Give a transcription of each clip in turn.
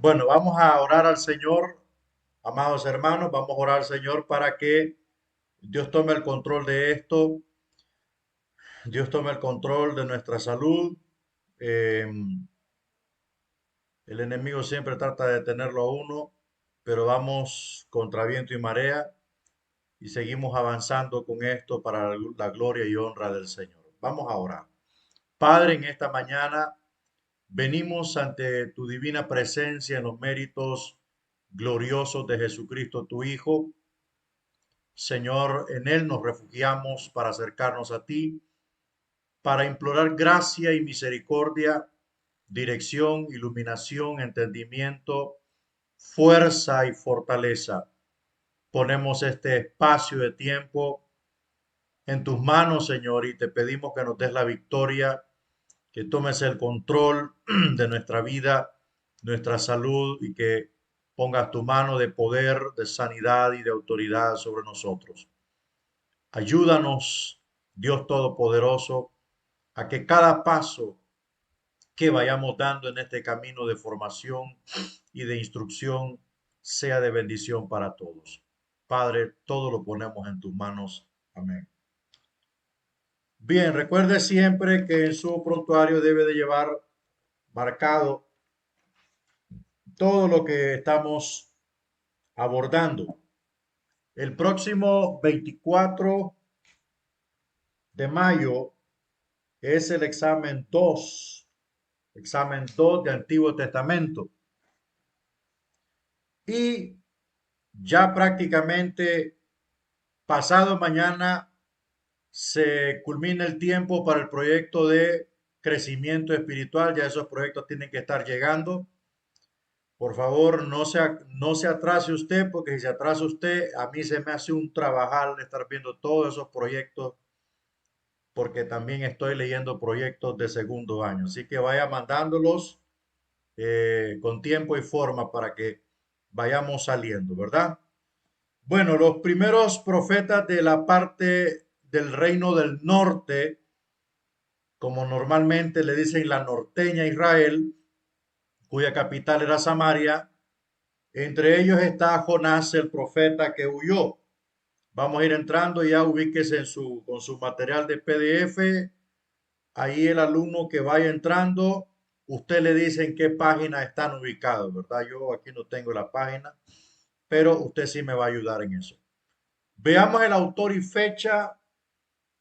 Bueno, vamos a orar al Señor, amados hermanos, vamos a orar al Señor para que Dios tome el control de esto, Dios tome el control de nuestra salud. Eh, el enemigo siempre trata de detenerlo a uno, pero vamos contra viento y marea y seguimos avanzando con esto para la gloria y honra del Señor. Vamos a orar. Padre, en esta mañana venimos ante tu divina presencia en los méritos gloriosos de Jesucristo, tu Hijo. Señor, en Él nos refugiamos para acercarnos a ti, para implorar gracia y misericordia, dirección, iluminación, entendimiento, fuerza y fortaleza. Ponemos este espacio de tiempo en tus manos, Señor, y te pedimos que nos des la victoria, que tomes el control de nuestra vida, nuestra salud y que pongas tu mano de poder, de sanidad y de autoridad sobre nosotros. Ayúdanos, Dios Todopoderoso, a que cada paso que vayamos dando en este camino de formación y de instrucción sea de bendición para todos. Padre, todo lo ponemos en tus manos. Amén. Bien, recuerde siempre que en su prontuario debe de llevar marcado todo lo que estamos abordando. El próximo 24 de mayo es el examen 2 de Antiguo Testamento. Y ya prácticamente pasado mañana se culmina el tiempo para el proyecto de crecimiento espiritual. Ya esos proyectos tienen que estar llegando. Por favor, no se atrase usted, porque si se atrasa usted, a mí se me hace un trabajal estar viendo todos esos proyectos, porque también estoy leyendo proyectos de segundo año. Así que vaya mandándolos con tiempo y forma para que vayamos saliendo, ¿verdad? Bueno, los primeros profetas de la parte del reino del norte, como normalmente le dicen la norteña Israel, cuya capital era Samaria, entre ellos está Jonás, el profeta que huyó. Vamos a ir entrando, ya ubíquese con su material de PDF. Ahí el alumno que vaya entrando, usted le dice en qué página están ubicados, ¿verdad? Yo aquí no tengo la página, pero usted sí me va a ayudar en eso. Veamos el autor y fecha.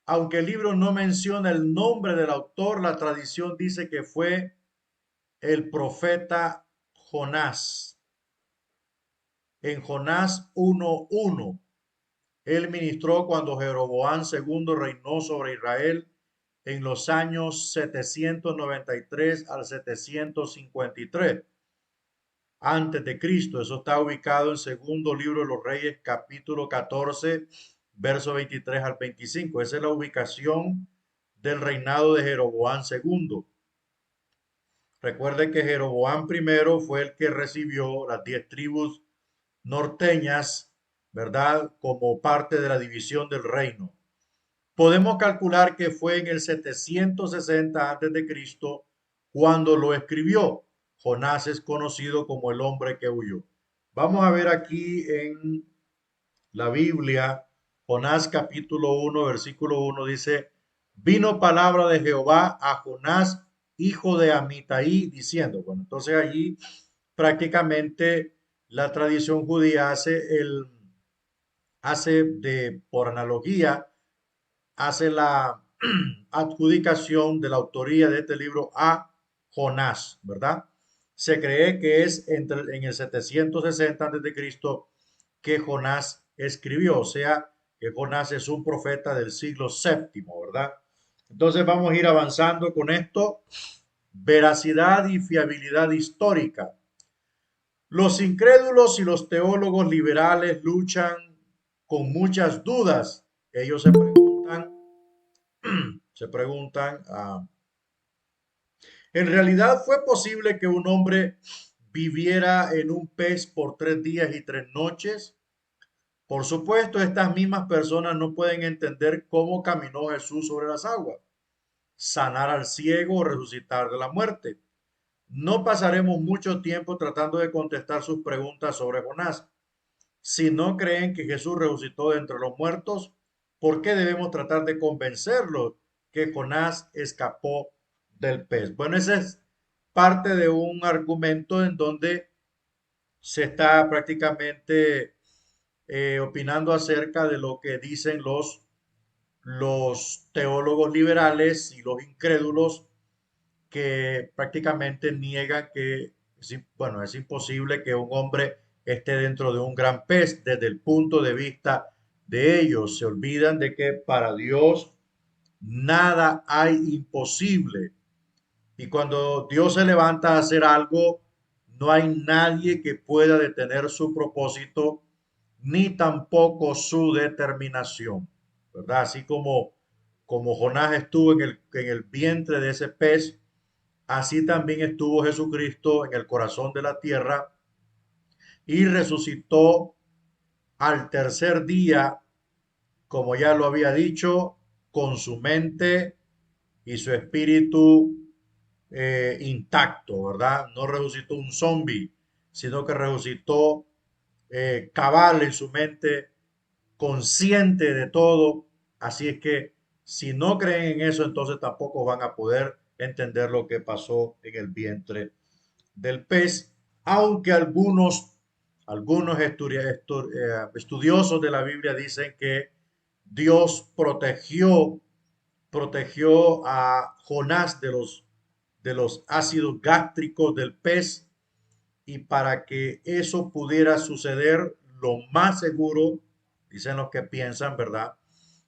Aunque el libro no menciona el nombre del autor, la tradición dice que fue el profeta Jonás. En Jonás 1:1, él ministró cuando Jeroboam II reinó sobre Israel en los años 793 al 753 antes de Cristo. Eso está ubicado en segundo libro de los Reyes, capítulo 14, verso 23 al 25. Esa es la ubicación del reinado de Jeroboam II. Recuerde que Jeroboam primero fue el que recibió las 10 tribus norteñas, ¿verdad? Como parte de la división del reino. Podemos calcular que fue en el 760 antes de Cristo cuando lo escribió. Jonás es conocido como el hombre que huyó. Vamos a ver aquí en la Biblia, Jonás capítulo 1, versículo 1 dice, vino palabra de Jehová a Jonás, hijo de Amitai, diciendo, bueno, entonces allí prácticamente la tradición judía por analogía, hace la adjudicación de la autoría de este libro a Jonás, ¿verdad? Se cree que es en el 760 Cristo que Jonás escribió, o sea, que Jonás es un profeta del siglo séptimo, ¿verdad? Entonces vamos a ir avanzando con esto. Veracidad y fiabilidad histórica. Los incrédulos y los teólogos liberales luchan con muchas dudas. Ellos se preguntan, ¿en realidad fue posible que un hombre viviera en un pez por 3 días y 3 noches? Por supuesto, estas mismas personas no pueden entender cómo caminó Jesús sobre las aguas, sanar al ciego o resucitar de la muerte. No pasaremos mucho tiempo tratando de contestar sus preguntas sobre Jonás. Si no creen que Jesús resucitó de entre los muertos, ¿por qué debemos tratar de convencerlos que Jonás escapó del pez? Bueno, ese es parte de un argumento en donde se está prácticamente opinando acerca de lo que dicen los teólogos liberales y los incrédulos que prácticamente niegan que, bueno, es imposible que un hombre esté dentro de un gran pez desde el punto de vista de ellos. Se olvidan de que para Dios nada hay imposible. Y cuando Dios se levanta a hacer algo, no hay nadie que pueda detener su propósito, ni tampoco su determinación, ¿verdad? Así como Jonás estuvo en el vientre de ese pez, así también estuvo Jesucristo en el corazón de la tierra y resucitó al tercer día, como ya lo había dicho, con su mente y su espíritu intacto, ¿verdad? No resucitó un zombie, sino que resucitó cabal en su mente, consciente de todo. Así es que si no creen en eso, entonces tampoco van a poder entender lo que pasó en el vientre del pez, aunque algunos estudiosos de la Biblia dicen que Dios protegió a Jonás de los ácidos gástricos del pez, y para que eso pudiera suceder, lo más seguro, dicen los que piensan, ¿verdad?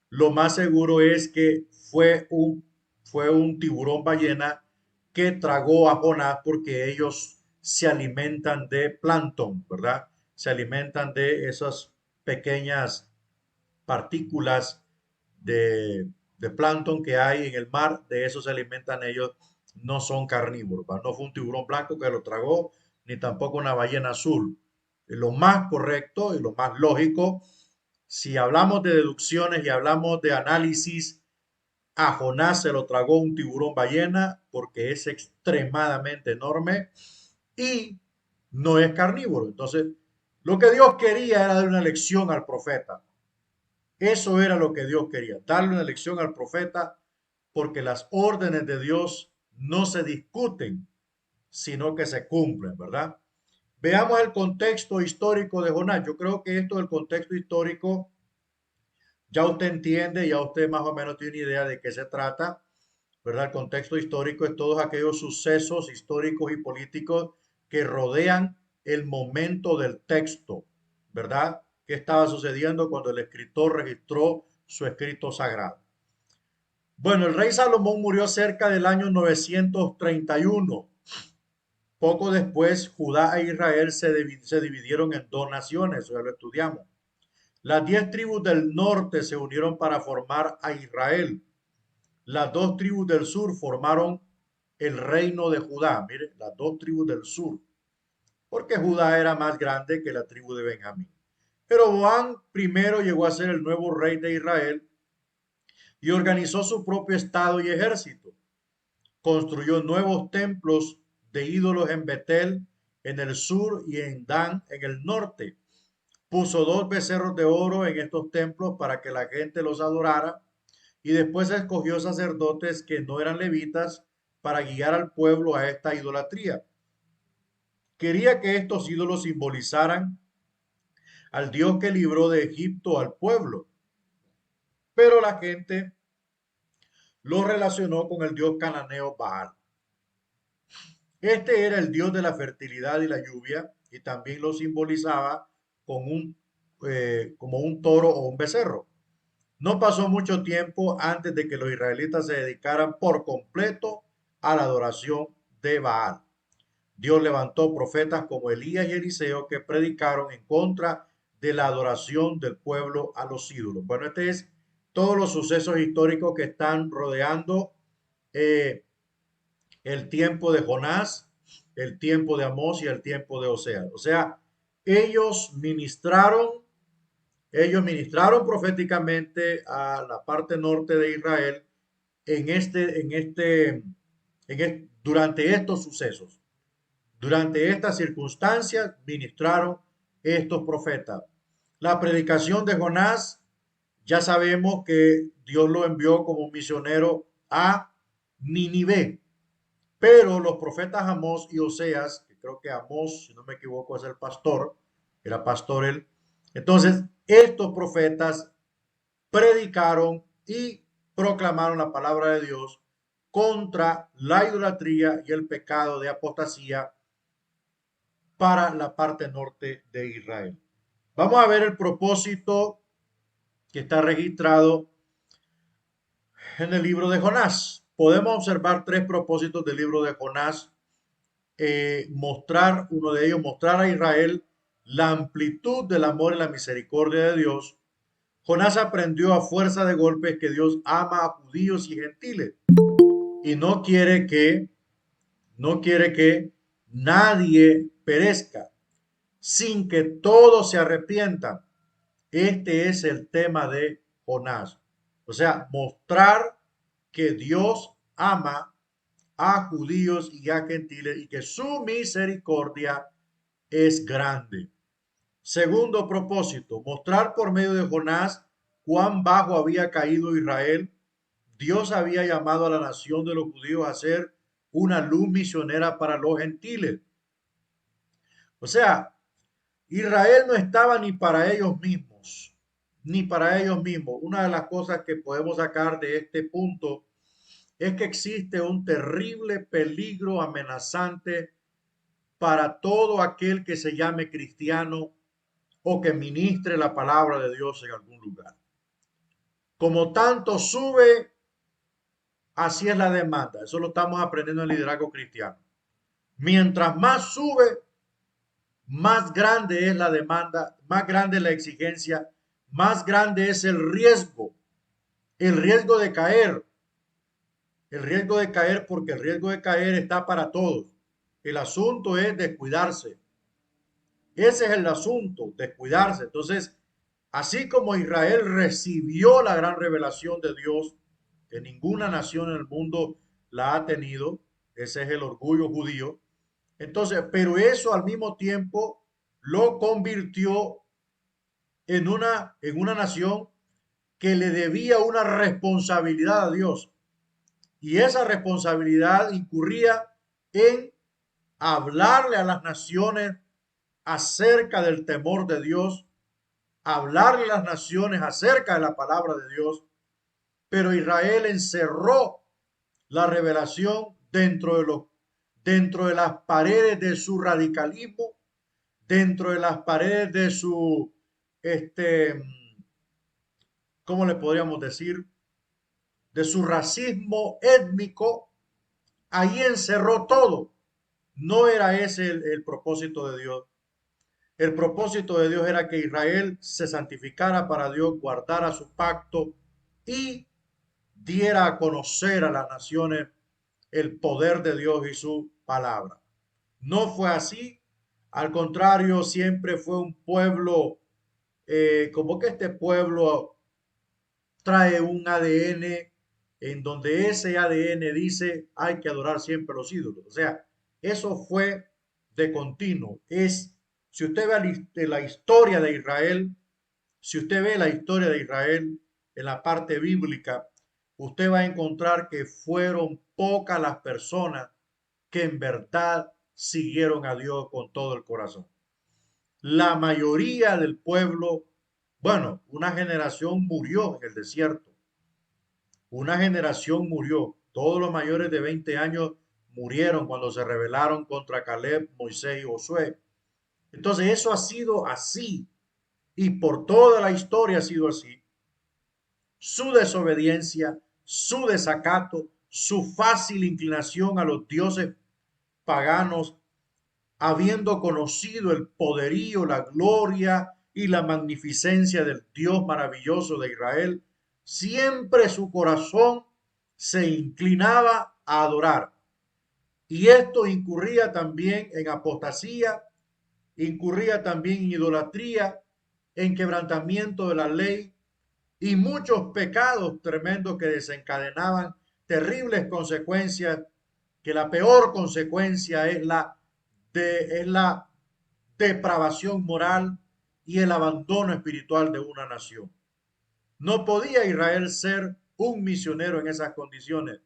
Lo más seguro es que fue un tiburón ballena que tragó a Jonás, porque ellos se alimentan de plancton, ¿verdad? Se alimentan de esas pequeñas partículas de plancton que hay en el mar. De eso se alimentan ellos. No son carnívoros, ¿verdad? No fue un tiburón blanco que lo tragó, ni tampoco una ballena azul. Lo más correcto y lo más lógico, si hablamos de deducciones y hablamos de análisis, a Jonás se lo tragó un tiburón ballena porque es extremadamente enorme y no es carnívoro. Entonces, lo que Dios quería era dar una lección al profeta. Eso era lo que Dios quería, darle una lección al profeta, porque las órdenes de Dios no se discuten, sino que se cumplen, ¿verdad? Veamos el contexto histórico de Jonás. Yo creo que esto del contexto histórico ya usted entiende, ya usted más o menos tiene idea de qué se trata, ¿verdad? El contexto histórico es todos aquellos sucesos históricos y políticos que rodean el momento del texto, ¿verdad? ¿Qué estaba sucediendo cuando el escritor registró su escrito sagrado? Bueno, el rey Salomón murió cerca del año 931. Poco después, Judá e Israel se dividieron en dos naciones, ya lo estudiamos. Las 10 tribus del norte se unieron para formar a Israel. Las 2 tribus del sur formaron el reino de Judá. Mire, las 2 tribus del sur, porque Judá era más grande que la tribu de Benjamín. Pero Jeroboam primero llegó a ser el nuevo rey de Israel y organizó su propio estado y ejército. Construyó nuevos templos de ídolos en Betel, en el sur, y en Dan, en el norte. Puso 2 becerros de oro en estos templos para que la gente los adorara, y después escogió sacerdotes que no eran levitas para guiar al pueblo a esta idolatría. Quería que estos ídolos simbolizaran al Dios que libró de Egipto al pueblo, pero la gente lo relacionó con el Dios cananeo Baal. Este era el Dios de la fertilidad y la lluvia, y también lo simbolizaba como un toro o un becerro. No pasó mucho tiempo antes de que los israelitas se dedicaran por completo a la adoración de Baal. Dios levantó profetas como Elías y Eliseo que predicaron en contra de la adoración del pueblo a los ídolos. Bueno, este es todos los sucesos históricos que están rodeando eh, el tiempo de Jonás, el tiempo de Amós y el tiempo de Oseas. O sea, ellos ministraron proféticamente a la parte norte de Israel durante estos sucesos. Durante estas circunstancias ministraron estos profetas. La predicación de Jonás, ya sabemos que Dios lo envió como misionero a Nínive, pero los profetas Amós y Oseas, que creo que Amós, si no me equivoco, es el pastor, era pastor él. Entonces, estos profetas predicaron y proclamaron la palabra de Dios contra la idolatría y el pecado de apostasía para la parte norte de Israel. Vamos a ver el propósito que está registrado en el libro de Jonás. Podemos observar tres propósitos del libro de Jonás. Uno de ellos, mostrar a Israel la amplitud del amor y la misericordia de Dios. Jonás aprendió a fuerza de golpes que Dios ama a judíos y gentiles y no quiere que nadie perezca, sin que todos se arrepientan. Este es el tema de Jonás. O sea, mostrar que Dios ama a judíos y a gentiles y que su misericordia es grande. Segundo propósito, mostrar por medio de Jonás cuán bajo había caído Israel. Dios había llamado a la nación de los judíos a ser una luz misionera para los gentiles. O sea, Israel no estaba ni para ellos mismos, ni para ellos mismos. Una de las cosas que podemos sacar de este punto es que existe un terrible peligro amenazante para todo aquel que se llame cristiano o que ministre la palabra de Dios en algún lugar. Como tanto sube, así es la demanda. Eso lo estamos aprendiendo en el liderazgo cristiano. Mientras más sube, más grande es la demanda, más grande es la exigencia, más grande es el riesgo de caer, el riesgo de caer porque el riesgo de caer está para todos. El asunto es descuidarse. Ese es el asunto, descuidarse. Entonces, así como Israel recibió la gran revelación de Dios, que ninguna nación en el mundo la ha tenido, ese es el orgullo judío. Entonces, pero eso al mismo tiempo lo convirtió en una nación que le debía una responsabilidad a Dios. Y esa responsabilidad incurría en hablarle a las naciones acerca del temor de Dios, hablarle a las naciones acerca de la palabra de Dios, pero Israel encerró la revelación dentro de las paredes de su radicalismo, dentro de las paredes de su, ¿cómo le podríamos decir? De su racismo étnico, ahí encerró todo. No era ese el propósito de Dios. El propósito de Dios era que Israel se santificara para Dios, guardara su pacto y diera a conocer a las naciones el poder de Dios y su palabra. No fue así. Al contrario, siempre fue un pueblo, como que este pueblo trae un ADN en donde ese ADN dice hay que adorar siempre los ídolos. O sea, eso fue de continuo. Si usted ve la historia de Israel, si usted ve la historia de Israel en la parte bíblica, usted va a encontrar que fueron pocas las personas que en verdad siguieron a Dios con todo el corazón. La mayoría del pueblo, bueno, una generación murió en el desierto. Una generación murió. Todos los mayores de 20 años murieron cuando se rebelaron contra Caleb, Moisés y Josué. Entonces eso ha sido así y por toda la historia ha sido así. Su desobediencia, su desacato, su fácil inclinación a los dioses paganos, habiendo conocido el poderío, la gloria y la magnificencia del Dios maravilloso de Israel, siempre su corazón se inclinaba a adorar. Y esto incurría también en apostasía, incurría también en idolatría, en quebrantamiento de la ley y muchos pecados tremendos que desencadenaban terribles consecuencias, que la peor consecuencia es la es la depravación moral y el abandono espiritual de una nación. No podía Israel ser un misionero en esas condiciones.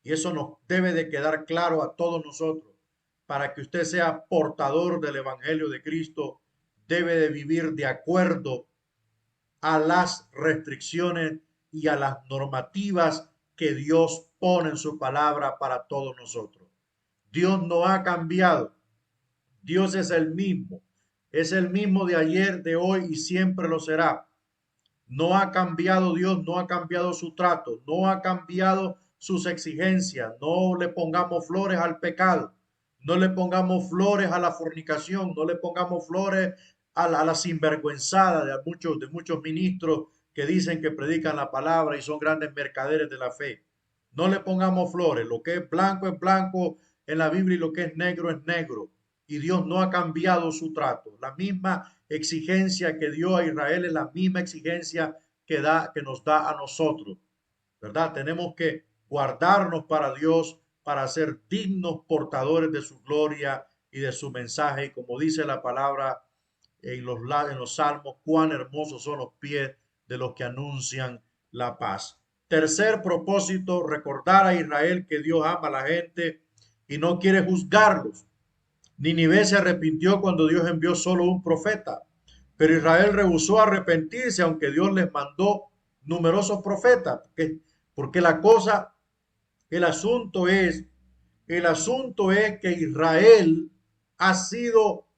Y eso nos debe de quedar claro a todos nosotros. Para que usted sea portador del Evangelio de Cristo, debe de vivir de acuerdo a las restricciones y a las normativas que Dios pone en su palabra para todos nosotros. Dios no ha cambiado. Dios es el mismo. Es el mismo de ayer, de hoy y siempre lo será. No ha cambiado Dios, no ha cambiado su trato, no ha cambiado sus exigencias. No le pongamos flores al pecado, no le pongamos flores a la fornicación, no le pongamos flores a la sinvergüenzada de muchos ministros que dicen que predican la palabra y son grandes mercaderes de la fe. No le pongamos flores. Lo que es blanco en la Biblia y lo que es negro es negro. Y Dios no ha cambiado su trato. La misma exigencia que dio a Israel es la misma exigencia que nos da a nosotros, ¿verdad? Tenemos que guardarnos para Dios, para ser dignos portadores de su gloria y de su mensaje. Y como dice la palabra en los salmos, cuán hermosos son los pies de los que anuncian la paz. Tercer propósito, recordar a Israel que Dios ama a la gente y no quiere juzgarlos. Ninive se arrepintió cuando Dios envió solo un profeta, pero Israel rehusó arrepentirse aunque Dios les mandó numerosos profetas, porque la cosa, el asunto es, el asunto es que Israel ha sido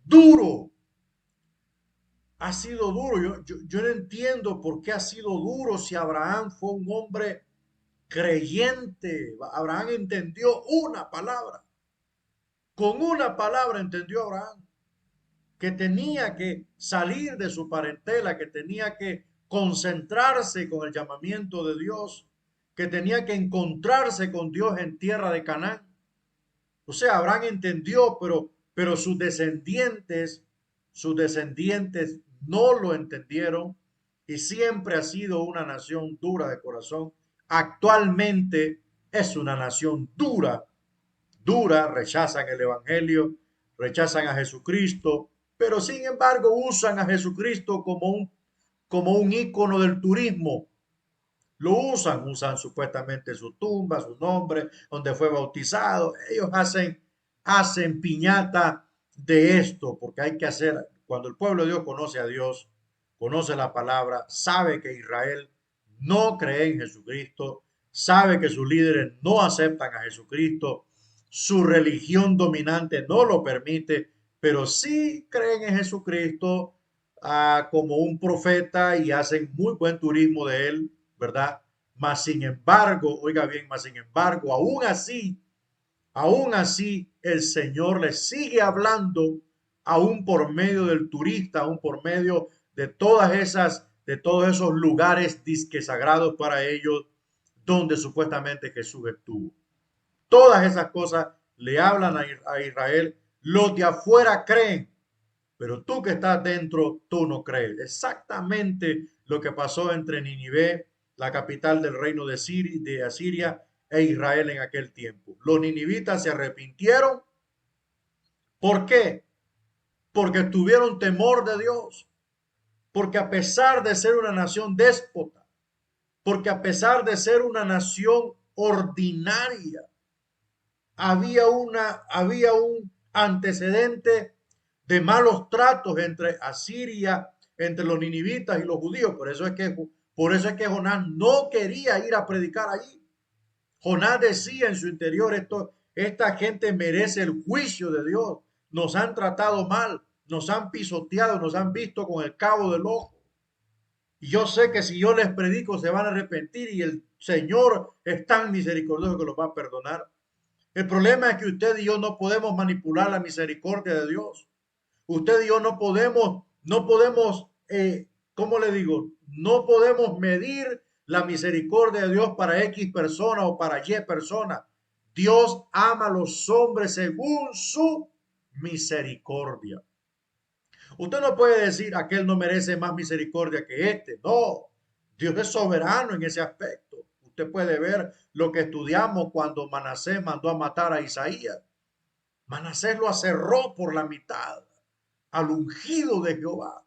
duro, ha sido duro. Yo no entiendo por qué ha sido duro si Abraham fue un hombre creyente. Abraham entendió una palabra. Con una palabra entendió Abraham que tenía que salir de su parentela, que tenía que concentrarse con el llamamiento de Dios, que tenía que encontrarse con Dios en tierra de Canaán. O sea, Abraham entendió, pero sus descendientes no lo entendieron y siempre ha sido una nación dura de corazón. Actualmente es una nación dura, rechazan el Evangelio, rechazan a Jesucristo, pero sin embargo usan a Jesucristo como un ícono del turismo. Lo usan supuestamente su tumba, su nombre, donde fue bautizado. Ellos hacen piñata de esto, porque hay que hacer, cuando el pueblo de Dios conoce a Dios, conoce la palabra, sabe que Israel no cree en Jesucristo, sabe que sus líderes no aceptan a Jesucristo, su religión dominante no lo permite, pero sí creen en Jesucristo como un profeta y hacen muy buen turismo de él, ¿verdad? Mas sin embargo, oiga bien, mas sin embargo, aún así, el Señor les sigue hablando, aún por medio del turista, aún por medio de todos esos lugares disque sagrados para ellos, donde supuestamente Jesús estuvo. Todas esas cosas le hablan a Israel. Los de afuera creen, pero tú que estás dentro, tú no crees. Exactamente lo que pasó entre Ninive, la capital del reino de Asiria, e Israel en aquel tiempo. Los ninivitas se arrepintieron. ¿Por qué? Porque tuvieron temor de Dios. Porque a pesar de ser una nación déspota, porque a pesar de ser una nación ordinaria, había un antecedente de malos tratos entre Asiria, entre los ninivitas y los judíos. Por eso es que Jonás no quería ir a predicar allí. Jonás decía en su interior, esta gente merece el juicio de Dios. Nos han tratado mal, nos han pisoteado, nos han visto con el cabo del ojo. Y yo sé que si yo les predico se van a arrepentir y el Señor es tan misericordioso que los va a perdonar. El problema es que usted y yo no podemos manipular la misericordia de Dios. Usted y yo no podemos, ¿cómo le digo? No podemos medir la misericordia de Dios para X persona o para Y persona. Dios ama a los hombres según su misericordia. Usted no puede decir aquel no merece más misericordia que este. No, Dios es soberano en ese aspecto. Usted puede ver lo que estudiamos cuando Manasés mandó a matar a Isaías. Manasés lo aserró por la mitad al ungido de Jehová.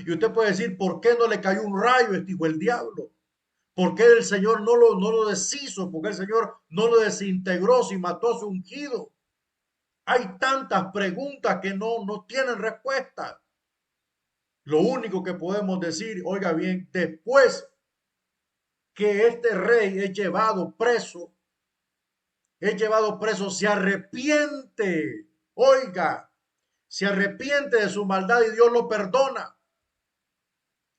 Y usted puede decir, ¿por qué no le cayó un rayo este hijo del diablo? ¿Por qué el Señor no lo deshizo? ¿Por qué el Señor no lo desintegró si mató a su ungido? Hay tantas preguntas que no tienen respuesta. Lo único que podemos decir, oiga bien, después que este rey es llevado preso, se arrepiente, oiga, se arrepiente de su maldad y Dios lo perdona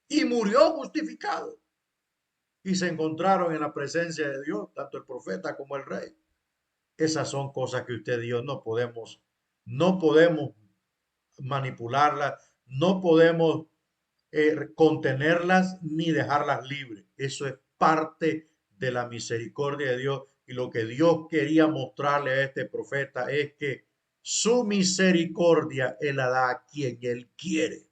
y murió justificado. Y se encontraron en la presencia de Dios, tanto el profeta como el rey. Esas son cosas que usted y yo no podemos manipularlas, no podemos contenerlas ni dejarlas libres. Eso es parte de la misericordia de Dios. Y lo que Dios quería mostrarle a este profeta es que su misericordia Él la da a quien Él quiere,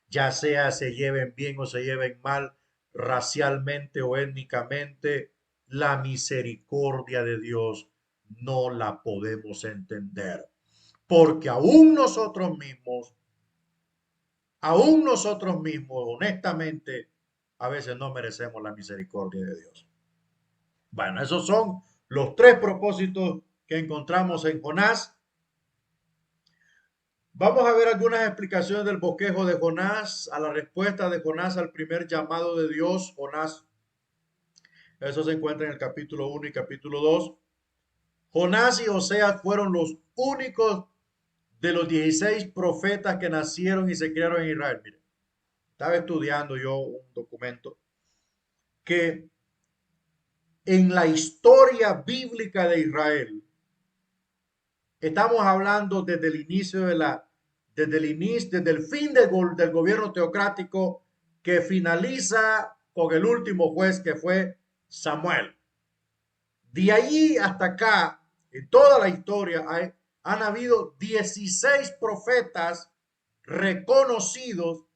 ya sea se lleven bien o se lleven mal, racialmente o étnicamente. La misericordia de Dios no la podemos entender, porque aún nosotros mismos, honestamente, a veces no merecemos la misericordia de Dios. Bueno, esos son los tres propósitos que encontramos en Jonás. Vamos a ver algunas explicaciones del bosquejo de Jonás, a la respuesta de Jonás al primer llamado de Dios. Jonás, eso se encuentra en el capítulo 1 y capítulo 2. Jonás y Oseas fueron los únicos de los 16 profetas que nacieron y se criaron en Israel. Mire, estaba estudiando yo un documento que en la historia bíblica de Israel, estamos hablando desde el inicio desde el fin del gobierno teocrático, que finaliza con el último juez, que fue Samuel. De allí hasta acá, en toda la historia, han habido 16 profetas reconocidos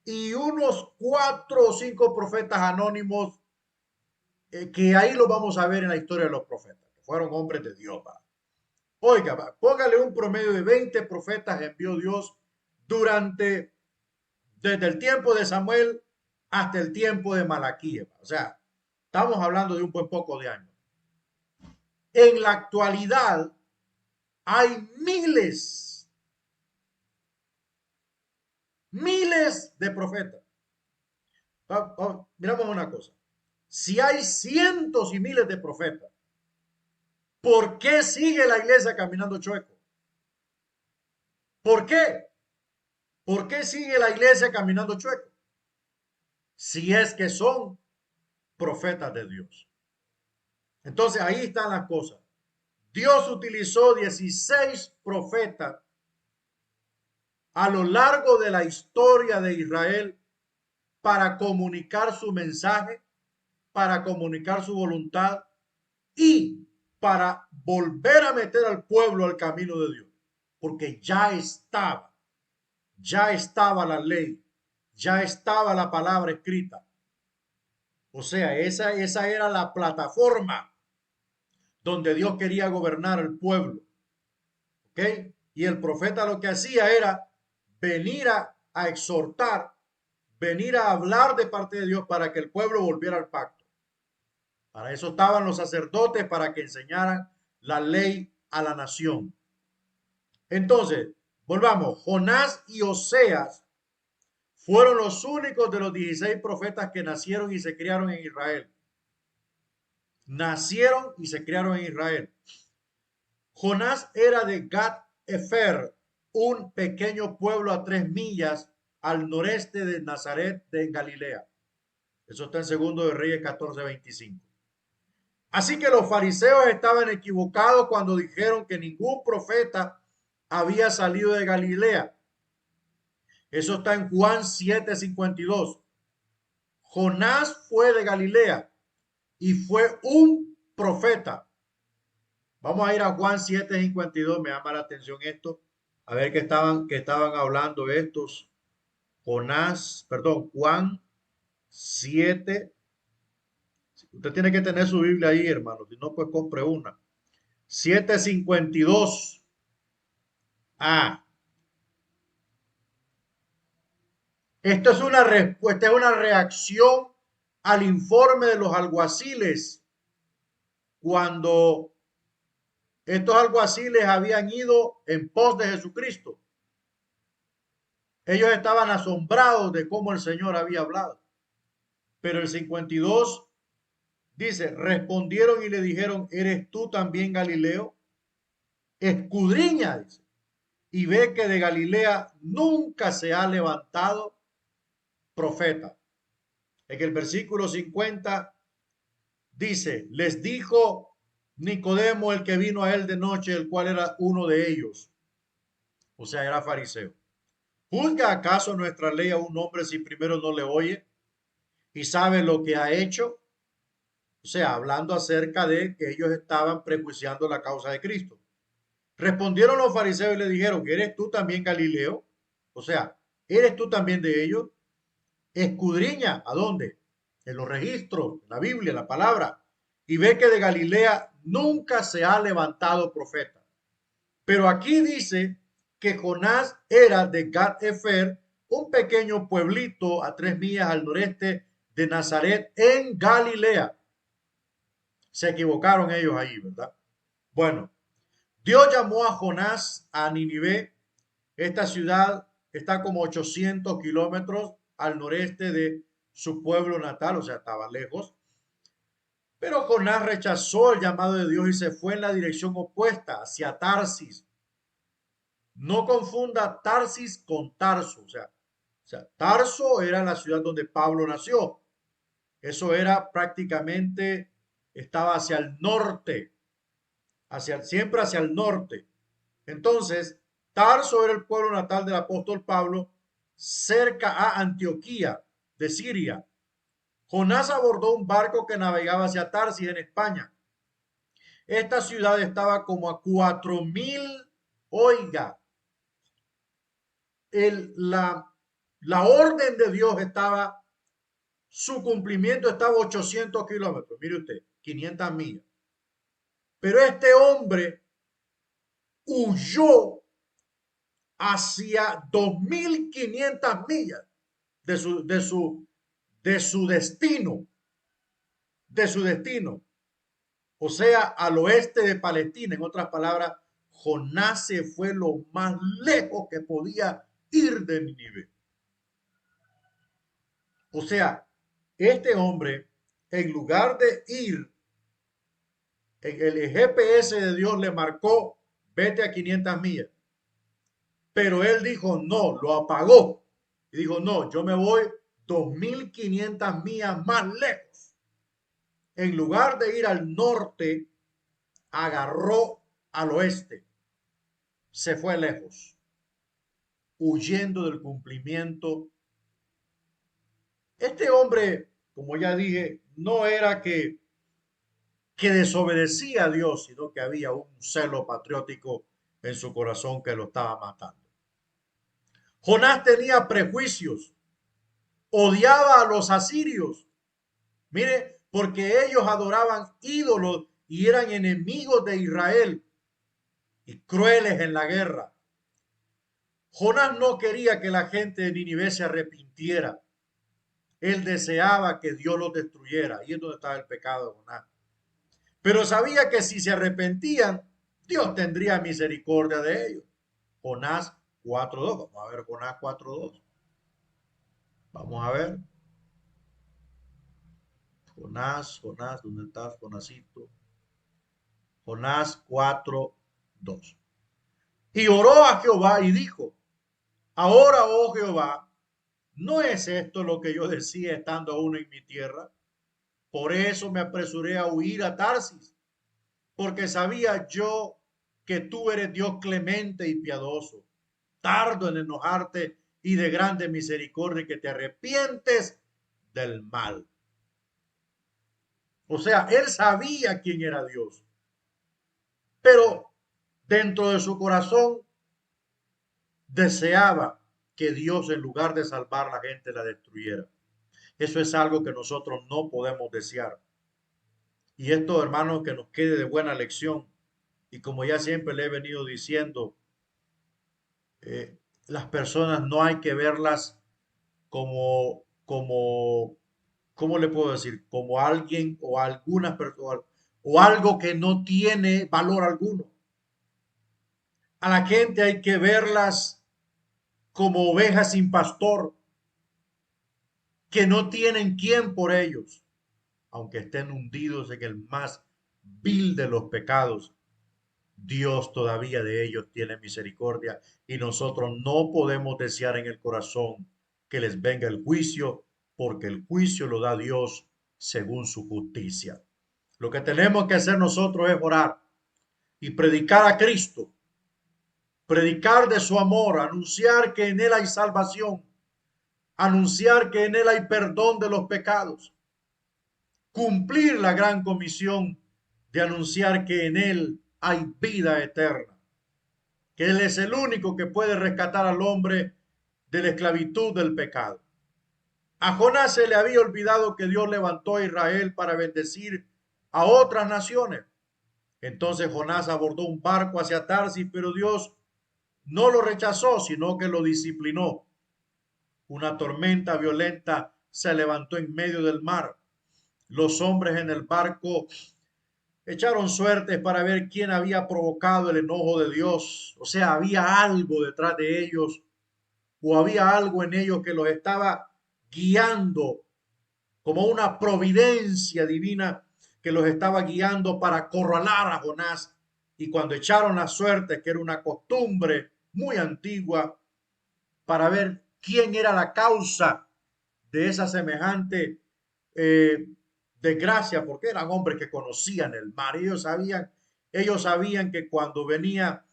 y unos 4 o 5 profetas anónimos, que ahí lo vamos a ver en la historia de los profetas, que fueron hombres de Dios. ¿Va? Oiga, póngale un promedio de 20 profetas envió Dios desde el tiempo de Samuel hasta el tiempo de Malaquías. O sea, estamos hablando de un buen poco de años. En la actualidad hay miles de profetas. Miramos una cosa. Si hay cientos y miles de profetas, ¿por qué sigue la iglesia caminando chueco? ¿Por qué? ¿Por qué sigue la iglesia caminando chueco? Si es que son profetas de Dios. Entonces ahí están las cosas. Dios utilizó 16 profetas a lo largo de la historia de Israel para comunicar su mensaje, para comunicar su voluntad y para volver a meter al pueblo al camino de Dios. Porque ya estaba la ley, ya estaba la palabra escrita. O sea, esa era la plataforma donde Dios quería gobernar al pueblo. ¿Ok? Y el profeta lo que hacía era venir a exhortar, venir a hablar de parte de Dios para que el pueblo volviera al pacto. Para eso estaban los sacerdotes, para que enseñaran la ley a la nación. Entonces, volvamos. Jonás y Oseas fueron los únicos de los 16 profetas que nacieron y se criaron en Israel. Nacieron y se criaron en Israel. Jonás era de Gat Efer, un pequeño pueblo a 3 millas al noreste de Nazaret de Galilea. Eso está en Segundo de Reyes 14:25. Así que los fariseos estaban equivocados cuando dijeron que ningún profeta había salido de Galilea. Eso está en Juan 7:52. Jonás fue de Galilea y fue un profeta. Vamos a ir a Juan 7:52. Me llama la atención esto. A ver qué estaban hablando estos. Juan 7. Usted tiene que tener su Biblia ahí, hermano. Si no, pues compre una. 7:52. Ah, esto es una respuesta, es una reacción al informe de los alguaciles cuando estos alguaciles habían ido en pos de Jesucristo. Ellos estaban asombrados de cómo el Señor había hablado. Pero el 52 dice, respondieron y le dijeron, ¿eres tú también Galileo? Escudriña, dice, y ve que de Galilea nunca se ha levantado profeta. En el versículo 50 dice, les dijo Nicodemo, el que vino a él de noche, el cual era uno de ellos, o sea, era fariseo. ¿Juzga acaso nuestra ley a un hombre si primero no le oye y sabe lo que ha hecho? O sea, hablando acerca de que ellos estaban prejuiciando la causa de Cristo. Respondieron los fariseos y le dijeron, ¿eres tú también Galileo? O sea, ¿eres tú también de ellos? Escudriña, ¿a dónde? En los registros, en la Biblia, en la palabra, y ve que de Galilea nunca se ha levantado profeta. Pero aquí dice que Jonás era de Gat-Efer, un pequeño pueblito a 3 millas al noreste de Nazaret en Galilea. Se equivocaron ellos ahí, ¿verdad? Bueno, Dios llamó a Jonás a Nínive. Esta ciudad está como 800 kilómetros al noreste de su pueblo natal, o sea, estaba lejos. Pero Jonás rechazó el llamado de Dios y se fue en la dirección opuesta, hacia Tarsis. No confunda Tarsis con Tarso, o sea, Tarso era la ciudad donde Pablo nació. Eso era prácticamente, estaba hacia el norte, siempre hacia el norte. Entonces, Tarso era el pueblo natal del apóstol Pablo, cerca a Antioquía de Siria. Jonás abordó un barco que navegaba hacia Tarsis en España. Esta ciudad estaba como a 4.000, oiga, la orden de Dios estaba, su cumplimiento estaba a 800 kilómetros, mire usted, 500 millas. Pero este hombre huyó hacia 2.500 millas de su, de su, de su destino, de su destino. O sea, al oeste de Palestina. En otras palabras, Jonás se fue lo más lejos que podía ir de Nínive. O sea, este hombre, en lugar de ir, en el GPS de Dios le marcó, vete a 500 millas. Pero él dijo, no, lo apagó. Y dijo, no, yo me voy 2.500 millas más lejos. En lugar de ir al norte, agarró al oeste. Se fue lejos, huyendo del cumplimiento. Este hombre, como ya dije, no era que desobedecía a Dios, sino que había un celo patriótico en su corazón que lo estaba matando. Jonás tenía prejuicios, odiaba a los asirios. Mire, porque ellos adoraban ídolos y eran enemigos de Israel y crueles en la guerra. Jonás no quería que la gente de Nínive se arrepintiera. Él deseaba que Dios los destruyera. Y es donde estaba el pecado de Jonás. Pero sabía que si se arrepentían, Dios tendría misericordia de ellos. Jonás 4.2. Vamos a ver Jonás 4.2. Vamos a ver. Jonás, ¿dónde estás, Jonásito? Jonás 4.2. Y oró a Jehová y dijo, ahora, oh Jehová, ¿no es esto lo que yo decía estando aún en mi tierra? Por eso me apresuré a huir a Tarsis, porque sabía yo que tú eres Dios clemente y piadoso, tardo en enojarte y de grande misericordia, que te arrepientes del mal. O sea, él sabía quién era Dios, pero dentro de su corazón deseaba que Dios, en lugar de salvar a la gente, la destruyera. Eso es algo que nosotros no podemos desear. Y esto, hermanos, que nos quede de buena lección. Y como ya siempre le he venido diciendo, las personas no hay que verlas como, ¿cómo le puedo decir? Como alguien o algunas personas o algo que no tiene valor alguno. A la gente hay que verlas como ovejas sin pastor, que no tienen quien por ellos, aunque estén hundidos en el más vil de los pecados. Dios todavía de ellos tiene misericordia y nosotros no podemos desear en el corazón que les venga el juicio, porque el juicio lo da Dios según su justicia. Lo que tenemos que hacer nosotros es orar y predicar a Cristo, predicar de su amor, anunciar que en Él hay salvación, anunciar que en Él hay perdón de los pecados, cumplir la gran comisión de anunciar que en Él hay vida eterna, que Él es el único que puede rescatar al hombre de la esclavitud del pecado. A Jonás se le había olvidado que Dios levantó a Israel para bendecir a otras naciones. Entonces Jonás abordó un barco hacia Tarsis, pero Dios no lo rechazó, sino que lo disciplinó. Una tormenta violenta se levantó en medio del mar. Los hombres en el barco echaron suertes para ver quién había provocado el enojo de Dios. O sea, había algo detrás de ellos o había algo en ellos que los estaba guiando como una providencia divina que los estaba guiando para acorralar a Jonás. Y cuando echaron la suerte, que era una costumbre muy antigua, para ver quién era la causa de esa semejante eh, desgracia, porque eran hombres que conocían el mar. Ellos sabían que cuando venía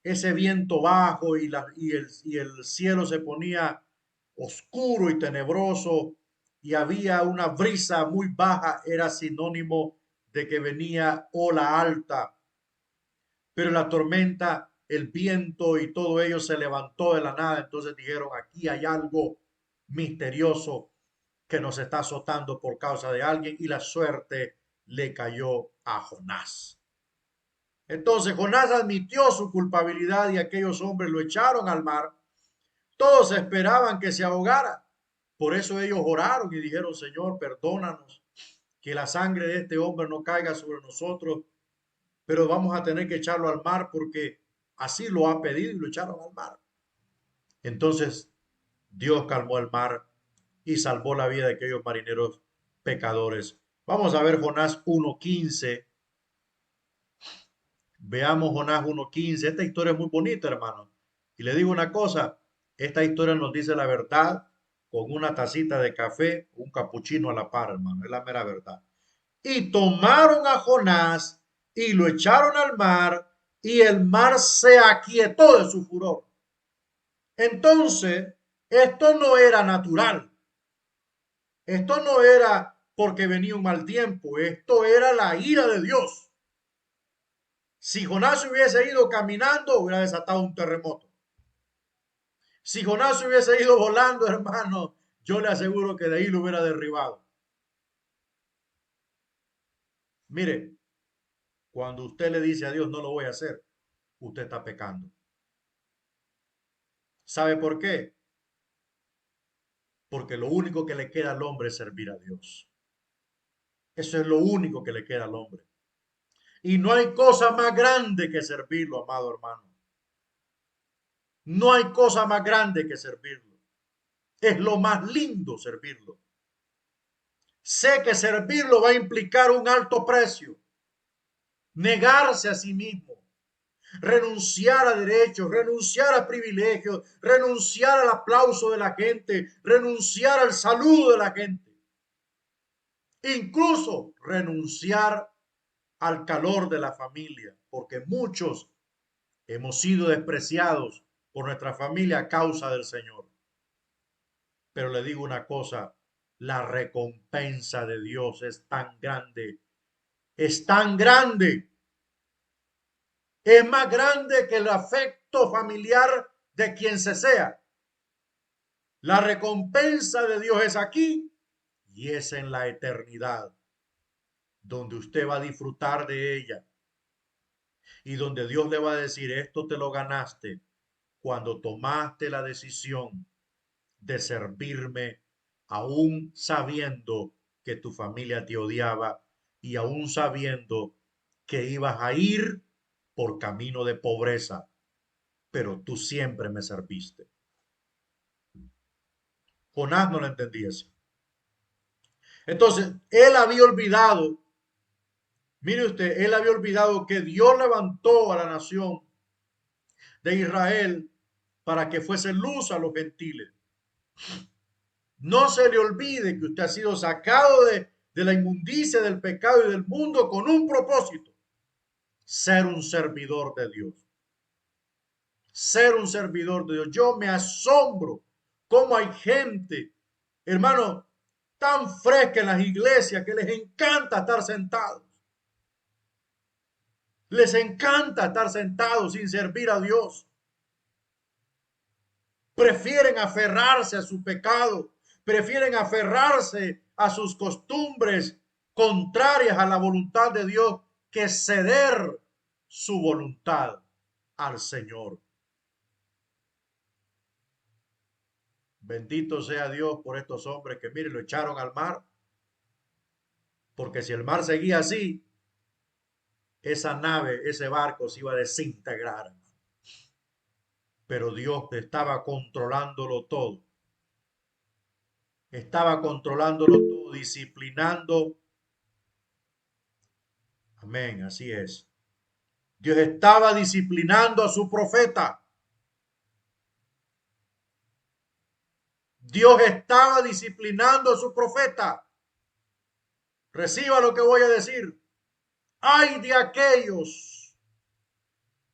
ese viento bajo y el cielo se ponía oscuro y tenebroso y había una brisa muy baja, era sinónimo de que venía ola alta. Pero la tormenta, el viento y todo ello se levantó de la nada. Entonces dijeron, aquí hay algo misterioso que nos está azotando por causa de alguien, y la suerte le cayó a Jonás. Entonces Jonás admitió su culpabilidad y aquellos hombres lo echaron al mar. Todos esperaban que se ahogara. Por eso ellos oraron y dijeron, Señor, perdónanos, que la sangre de este hombre no caiga sobre nosotros, pero vamos a tener que echarlo al mar porque así lo ha pedido, y lo echaron al mar. Entonces Dios calmó el mar y salvó la vida de aquellos marineros pecadores. Vamos a ver Jonás 1:15. Veamos Jonás 1:15. Esta historia es muy bonita, hermano. Y le digo una cosa, esta historia nos dice la verdad con una tacita de café, un capuchino a la par, hermano. Es la mera verdad. Y tomaron a Jonás y lo echaron al mar, y el mar se aquietó de su furor. Entonces, esto no era natural. Esto no era porque venía un mal tiempo. Esto era la ira de Dios. Si Jonás hubiese ido caminando, hubiera desatado un terremoto. Si Jonás hubiese ido volando, hermano, yo le aseguro que de ahí lo hubiera derribado. Mire, cuando usted le dice a Dios, no lo voy a hacer, usted está pecando. ¿Sabe por qué? Porque lo único que le queda al hombre es servir a Dios. Eso es lo único que le queda al hombre. Y no hay cosa más grande que servirlo, amado hermano. No hay cosa más grande que servirlo. Es lo más lindo servirlo. Sé que servirlo va a implicar un alto precio. Negarse a sí mismo, renunciar a derechos, renunciar a privilegios, renunciar al aplauso de la gente, renunciar al saludo de la gente, incluso renunciar al calor de la familia, porque muchos hemos sido despreciados por nuestra familia a causa del Señor. Pero le digo una cosa, la recompensa de Dios es tan grande, es más grande que el afecto familiar de quien se sea. La recompensa de Dios es aquí y es en la eternidad, donde usted va a disfrutar de ella y donde Dios le va a decir, esto te lo ganaste cuando tomaste la decisión de servirme, aún sabiendo que tu familia te odiaba y aún sabiendo que ibas a ir por camino de pobreza, pero tú siempre me serviste. Jonás no lo entendía así. Entonces, él había olvidado, mire usted, él había olvidado que Dios levantó a la nación de Israel para que fuese luz a los gentiles. No se le olvide que usted ha sido sacado de la inmundicia del pecado y del mundo con un propósito: ser un servidor de Dios. Ser un servidor de Dios. Yo me asombro cómo hay gente, hermano, tan fresca en las iglesias que les encanta estar sentados. Les encanta estar sentados sin servir a Dios. Prefieren aferrarse a su pecado, prefieren aferrarse a sus costumbres contrarias a la voluntad de Dios que ceder su voluntad al Señor. Bendito sea Dios por estos hombres que, miren, lo echaron al mar, porque si el mar seguía así, esa nave, ese barco se iba a desintegrar. Pero Dios estaba controlándolo todo. Estaba controlándolo todo, disciplinando. Amén, así es. Dios estaba disciplinando a su profeta. Dios estaba disciplinando a su profeta. Reciba lo que voy a decir. Hay de aquellos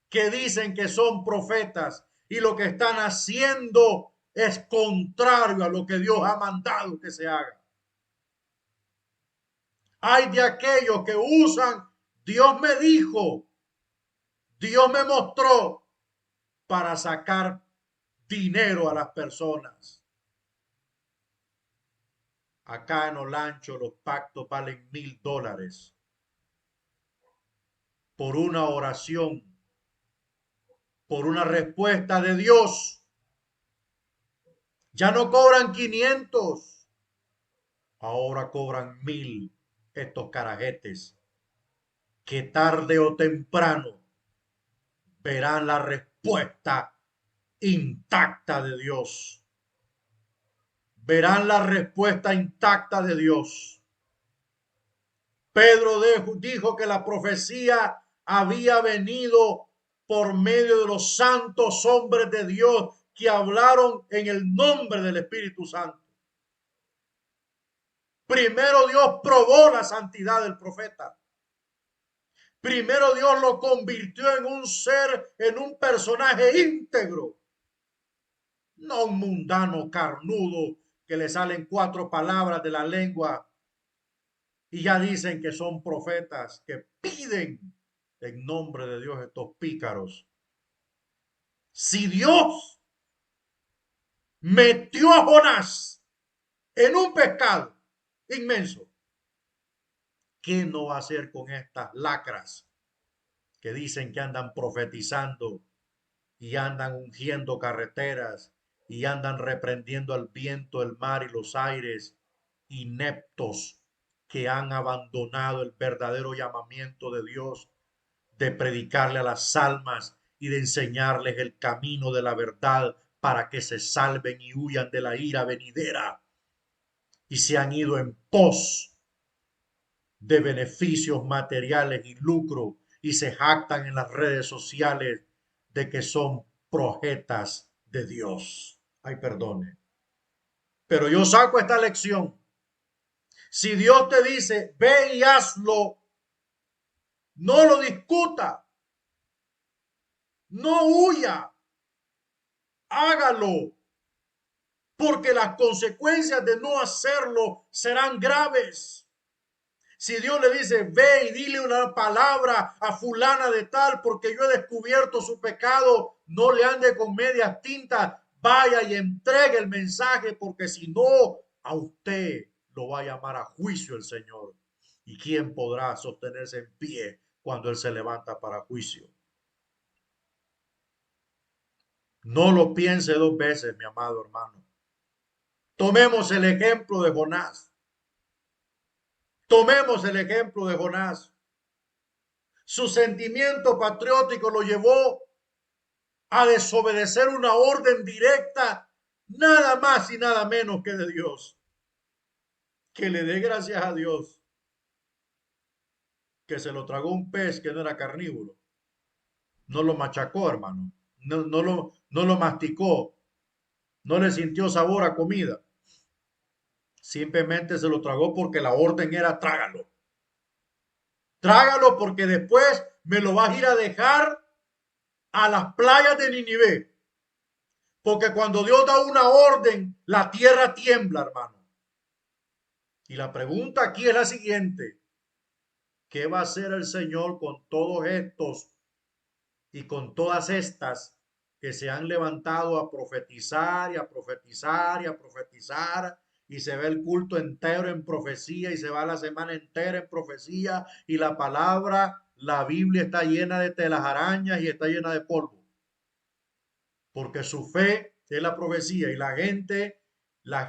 que dicen que son profetas y lo que están haciendo es contrario a lo que Dios ha mandado que se haga. Hay de aquellos que usan, Dios me dijo, Dios me mostró, para sacar dinero a las personas. Acá en Olancho los pactos valen $1000 por una oración, por una respuesta de Dios. Ya no cobran 500, ahora cobran 1000 estos carajetes que tarde o temprano verán la respuesta intacta de Dios. Verán la respuesta intacta de Dios. Pedro dijo que la profecía había venido por medio de los santos hombres de Dios que hablaron en el nombre del Espíritu Santo. Primero Dios probó la santidad del profeta. Primero Dios lo convirtió en un ser, en un personaje íntegro. No un mundano carnudo que le salen 4 palabras de la lengua y ya dicen que son profetas, que piden en nombre de Dios, estos pícaros. Si Dios metió a Jonás en un pescado inmenso, ¿qué no va a hacer con estas lacras que dicen que andan profetizando y andan ungiendo carreteras y andan reprendiendo al viento, el mar y los aires, ineptos que han abandonado el verdadero llamamiento de Dios de predicarle a las almas y de enseñarles el camino de la verdad para que se salven y huyan de la ira venidera, y se han ido en pos de beneficios materiales y lucro y se jactan en las redes sociales de que son profetas de Dios. Ay, perdone. Pero yo saco esta lección. Si Dios te dice, ve y hazlo, no lo discuta, no huya, hágalo, porque las consecuencias de no hacerlo serán graves. Si Dios le dice, ve y dile una palabra a fulana de tal porque yo he descubierto su pecado, no le ande con medias tintas, vaya y entregue el mensaje, porque si no, a usted lo va a llamar a juicio el Señor. ¿Y quién podrá sostenerse en pie cuando Él se levanta para juicio? No lo piense dos veces, mi amado hermano. Tomemos el ejemplo de Jonás. Tomemos el ejemplo de Jonás. Su sentimiento patriótico lo llevó a desobedecer una orden directa, nada más y nada menos que de Dios. Que le dé gracias a Dios que se lo tragó un pez que no era carnívoro. No lo machacó, hermano. No lo masticó. No le sintió sabor a comida. Simplemente se lo tragó porque la orden era trágalo. Trágalo porque después me lo vas a ir a dejar a las playas de Ninive. Porque cuando Dios da una orden, la tierra tiembla, hermano. Y la pregunta aquí es la siguiente. ¿Qué va a hacer el Señor con todos estos y con todas estas que se han levantado a profetizar y a profetizar y a profetizar? Y se ve el culto entero en profecía y se va la semana entera en profecía y la palabra, la Biblia está llena de telarañas y está llena de polvo. Porque su fe es la profecía y la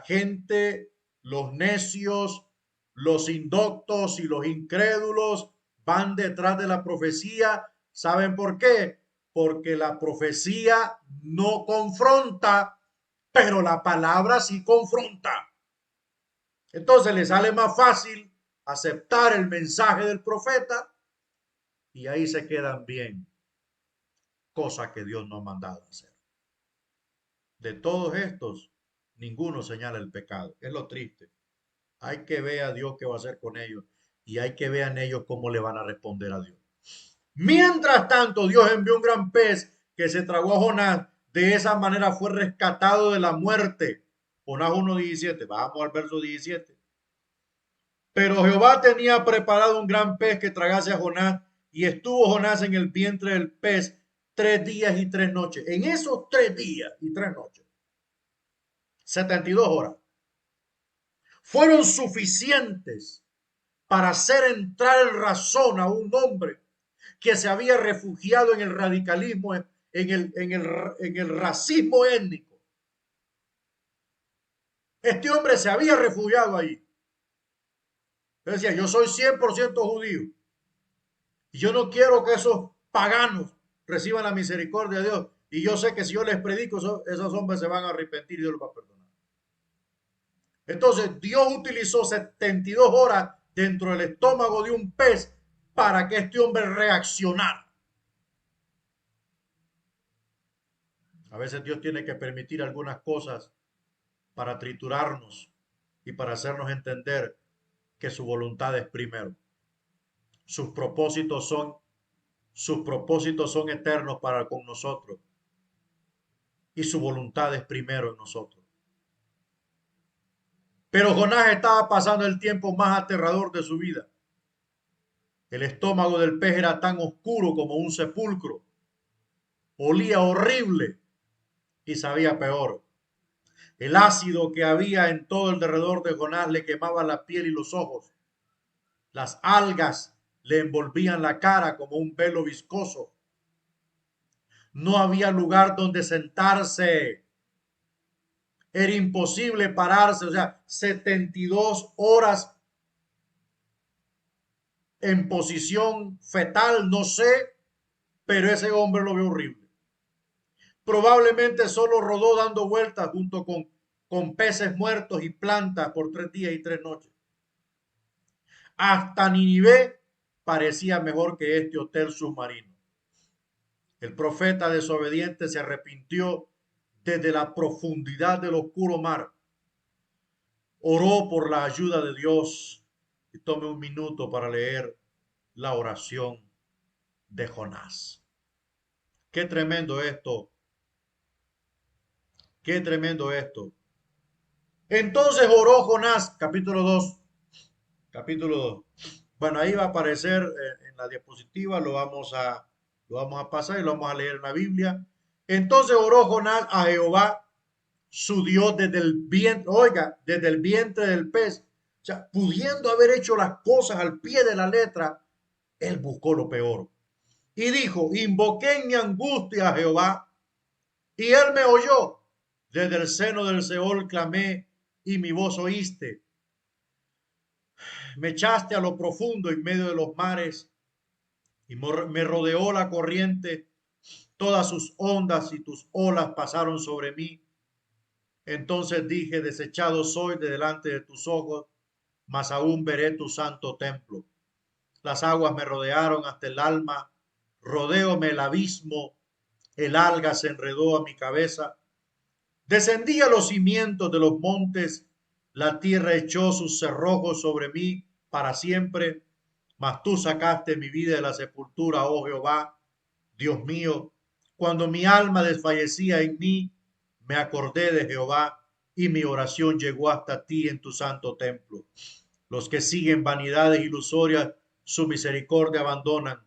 gente, los necios, los indoctos y los incrédulos van detrás de la profecía. ¿Saben por qué? Porque la profecía no confronta, pero la palabra sí confronta. Entonces le sale más fácil aceptar el mensaje del profeta y ahí se quedan bien, cosa que Dios no ha mandado hacer. De todos estos, ninguno señala el pecado. Es lo triste. Hay que ver a Dios qué va a hacer con ellos y hay que ver en ellos cómo le van a responder a Dios. Mientras tanto, Dios envió un gran pez que se tragó a Jonás. De esa manera fue rescatado de la muerte. Jonás 1:17. Vamos al verso 17. Pero Jehová tenía preparado un gran pez que tragase a Jonás, y estuvo Jonás en el vientre del pez 3 días y 3 noches. En esos 3 días y 3 noches, 72 horas, fueron suficientes para hacer entrar en razón a un hombre que se había refugiado en el radicalismo, en el racismo étnico. Este hombre se había refugiado ahí. Él decía, yo soy 100% judío y yo no quiero que esos paganos reciban la misericordia de Dios. Y yo sé que si yo les predico, esos hombres se van a arrepentir y Dios los va a perdonar. Entonces Dios utilizó 72 horas dentro del estómago de un pez para que este hombre reaccionara. A veces Dios tiene que permitir algunas cosas para triturarnos y para hacernos entender que su voluntad es primero. Sus propósitos son, sus propósitos son eternos para con nosotros y su voluntad es primero en nosotros. Pero Jonás estaba pasando el tiempo más aterrador de su vida. El estómago del pez era tan oscuro como un sepulcro. Olía horrible y sabía peor. El ácido que había en todo el derredor de Jonás le quemaba la piel y los ojos. Las algas le envolvían la cara como un velo viscoso. No había lugar donde sentarse. Era imposible pararse. O sea, 72 horas en posición fetal, no sé, pero ese hombre lo ve horrible. Probablemente solo rodó dando vueltas junto con peces muertos y plantas por 3 días y 3 noches. Hasta Ninive parecía mejor que este hotel submarino. El profeta desobediente se arrepintió desde la profundidad del oscuro mar. Oró por la ayuda de Dios y tome un minuto para leer la oración de Jonás. Qué tremendo esto. Qué tremendo esto. Entonces oró Jonás, capítulo 2. Capítulo 2. Bueno, ahí va a aparecer en la diapositiva, lo vamos a pasar y lo vamos a leer en la Biblia. Entonces oró Jonás a Jehová, su Dios, desde el vientre, oiga, desde el vientre del pez. O sea, pudiendo haber hecho las cosas al pie de la letra, él buscó lo peor. Y dijo, invoqué en mi angustia a Jehová Y él me oyó. Desde el seno del Seol clamé y mi voz oíste. Me echaste a lo profundo en medio de los mares y me rodeó la corriente. Todas sus ondas y tus olas pasaron sobre mí. Entonces dije, desechado soy de delante de tus ojos, mas aún veré tu santo templo. Las aguas me rodearon hasta el alma, rodeóme el abismo, el alga se enredó a mi cabeza. Descendí a los cimientos de los montes, la tierra echó sus cerrojos sobre mí para siempre, mas tú sacaste mi vida de la sepultura, oh Jehová, Dios mío. Cuando mi alma desfallecía en mí, me acordé de Jehová y mi oración llegó hasta ti en tu santo templo. Los que siguen vanidades ilusorias, su misericordia abandonan.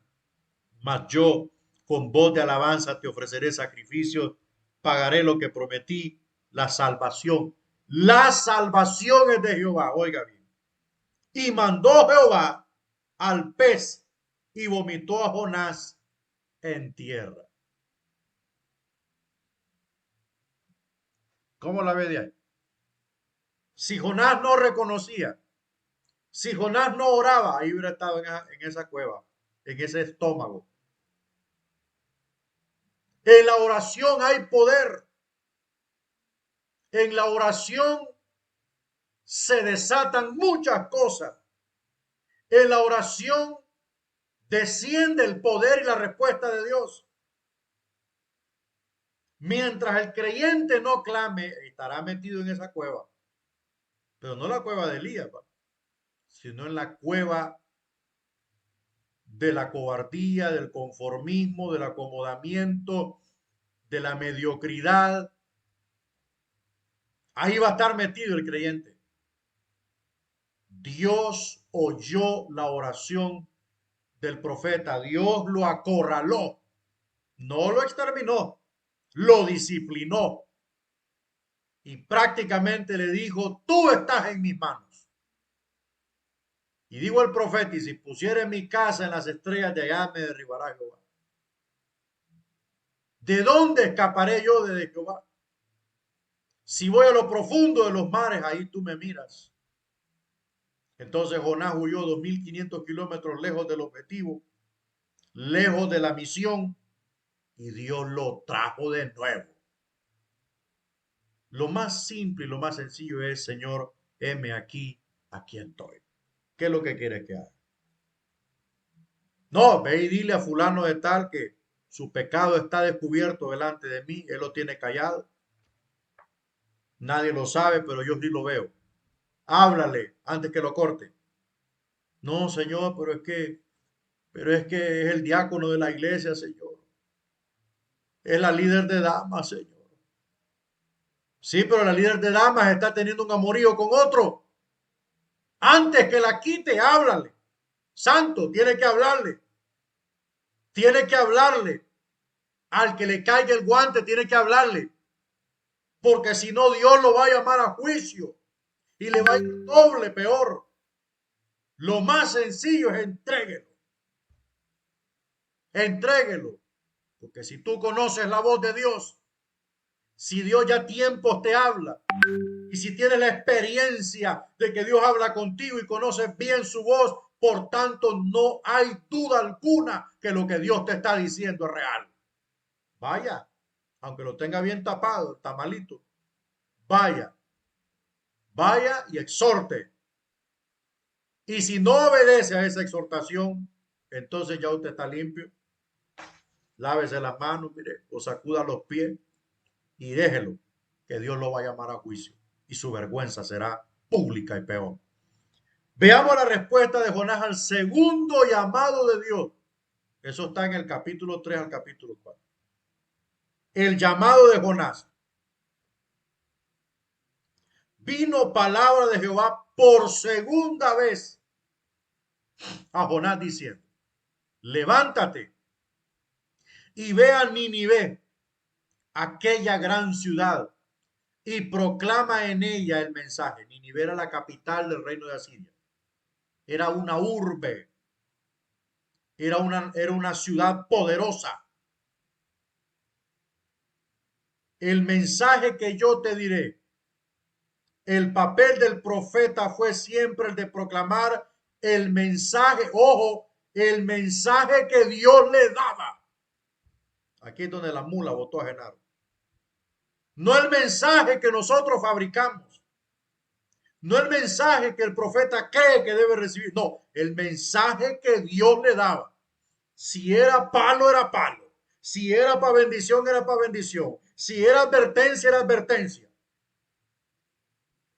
Mas yo, con voz de alabanza, te ofreceré sacrificios, pagaré lo que prometí, la salvación. La salvación es de Jehová, oiga bien. Y mandó Jehová al pez y vomitó a Jonás en tierra. ¿Cómo la ve de ahí? Si Jonás no reconocía, si Jonás no oraba, ahí hubiera estado en esa cueva, en ese estómago. En la oración hay poder. En la oración se desatan muchas cosas. En la oración desciende el poder y la respuesta de Dios. Mientras el creyente no clame, estará metido en esa cueva. Pero no la cueva de Elías, sino en la cueva de la cobardía, del conformismo, del acomodamiento, de la mediocridad. Ahí va a estar metido el creyente. Dios oyó la oración del profeta. Dios lo acorraló. No lo exterminó, lo disciplinó. Y prácticamente le dijo, tú estás en mis manos. Y dijo el profeta, y si pusiere mi casa en las estrellas de allá, me derribará Jehová. ¿De dónde escaparé yo de Jehová? Si voy a lo profundo de los mares, ahí tú me miras. Entonces Jonás huyó 2500 kilómetros lejos del objetivo, lejos de la misión, y Dios lo trajo de nuevo. Lo más simple y lo más sencillo es, Señor, heme aquí, aquí estoy. ¿Qué es lo que quieres que haga? No, ve y dile a fulano de tal que su pecado está descubierto delante de mí, él lo tiene callado. Nadie lo sabe, pero yo sí lo veo. Háblale antes que lo corte. No, Señor, pero es que es el diácono de la iglesia, Señor. Es la líder de damas, Señor. Sí, pero la líder de damas está teniendo un amorío con otro. Antes que la quite, háblale. Santo, tiene que hablarle. Tiene que hablarle. Al que le caiga el guante, tiene que hablarle. Porque si no, Dios lo va a llamar a juicio. Y le va a ir doble peor. Lo más sencillo es entréguelo. Entréguelo. Porque si tú conoces la voz de Dios, si Dios ya tiempos te habla, y si tienes la experiencia de que Dios habla contigo y conoces bien su voz, por tanto no hay duda alguna que lo que Dios te está diciendo es real. Vaya, aunque lo tenga bien tapado, está malito. Vaya, vaya y exhorte. Y si no obedece a esa exhortación, entonces ya usted está limpio. Lávese las manos, mire, o sacuda los pies y déjelo, que Dios lo va a llamar a juicio y su vergüenza será pública y peor. Veamos la respuesta de Jonás al segundo llamado de Dios. Eso está en el capítulo 3 al capítulo 4. El llamado de Jonás. Vino palabra de Jehová por segunda vez a Jonás diciendo, levántate y ve a Nínive, aquella gran ciudad, y proclama en ella el mensaje. Nínive era la capital del reino de Asiria. Era una urbe, era una ciudad poderosa. el mensaje que yo te diré. El papel del profeta fue siempre el de proclamar el mensaje, ojo, el mensaje que Dios le daba. Aquí es donde la mula botó a Genaro. No el mensaje que nosotros fabricamos. No el mensaje que el profeta cree que debe recibir. No, el mensaje que Dios le daba. Si era palo, era palo. Si era para bendición, era para bendición. Si era advertencia, era advertencia.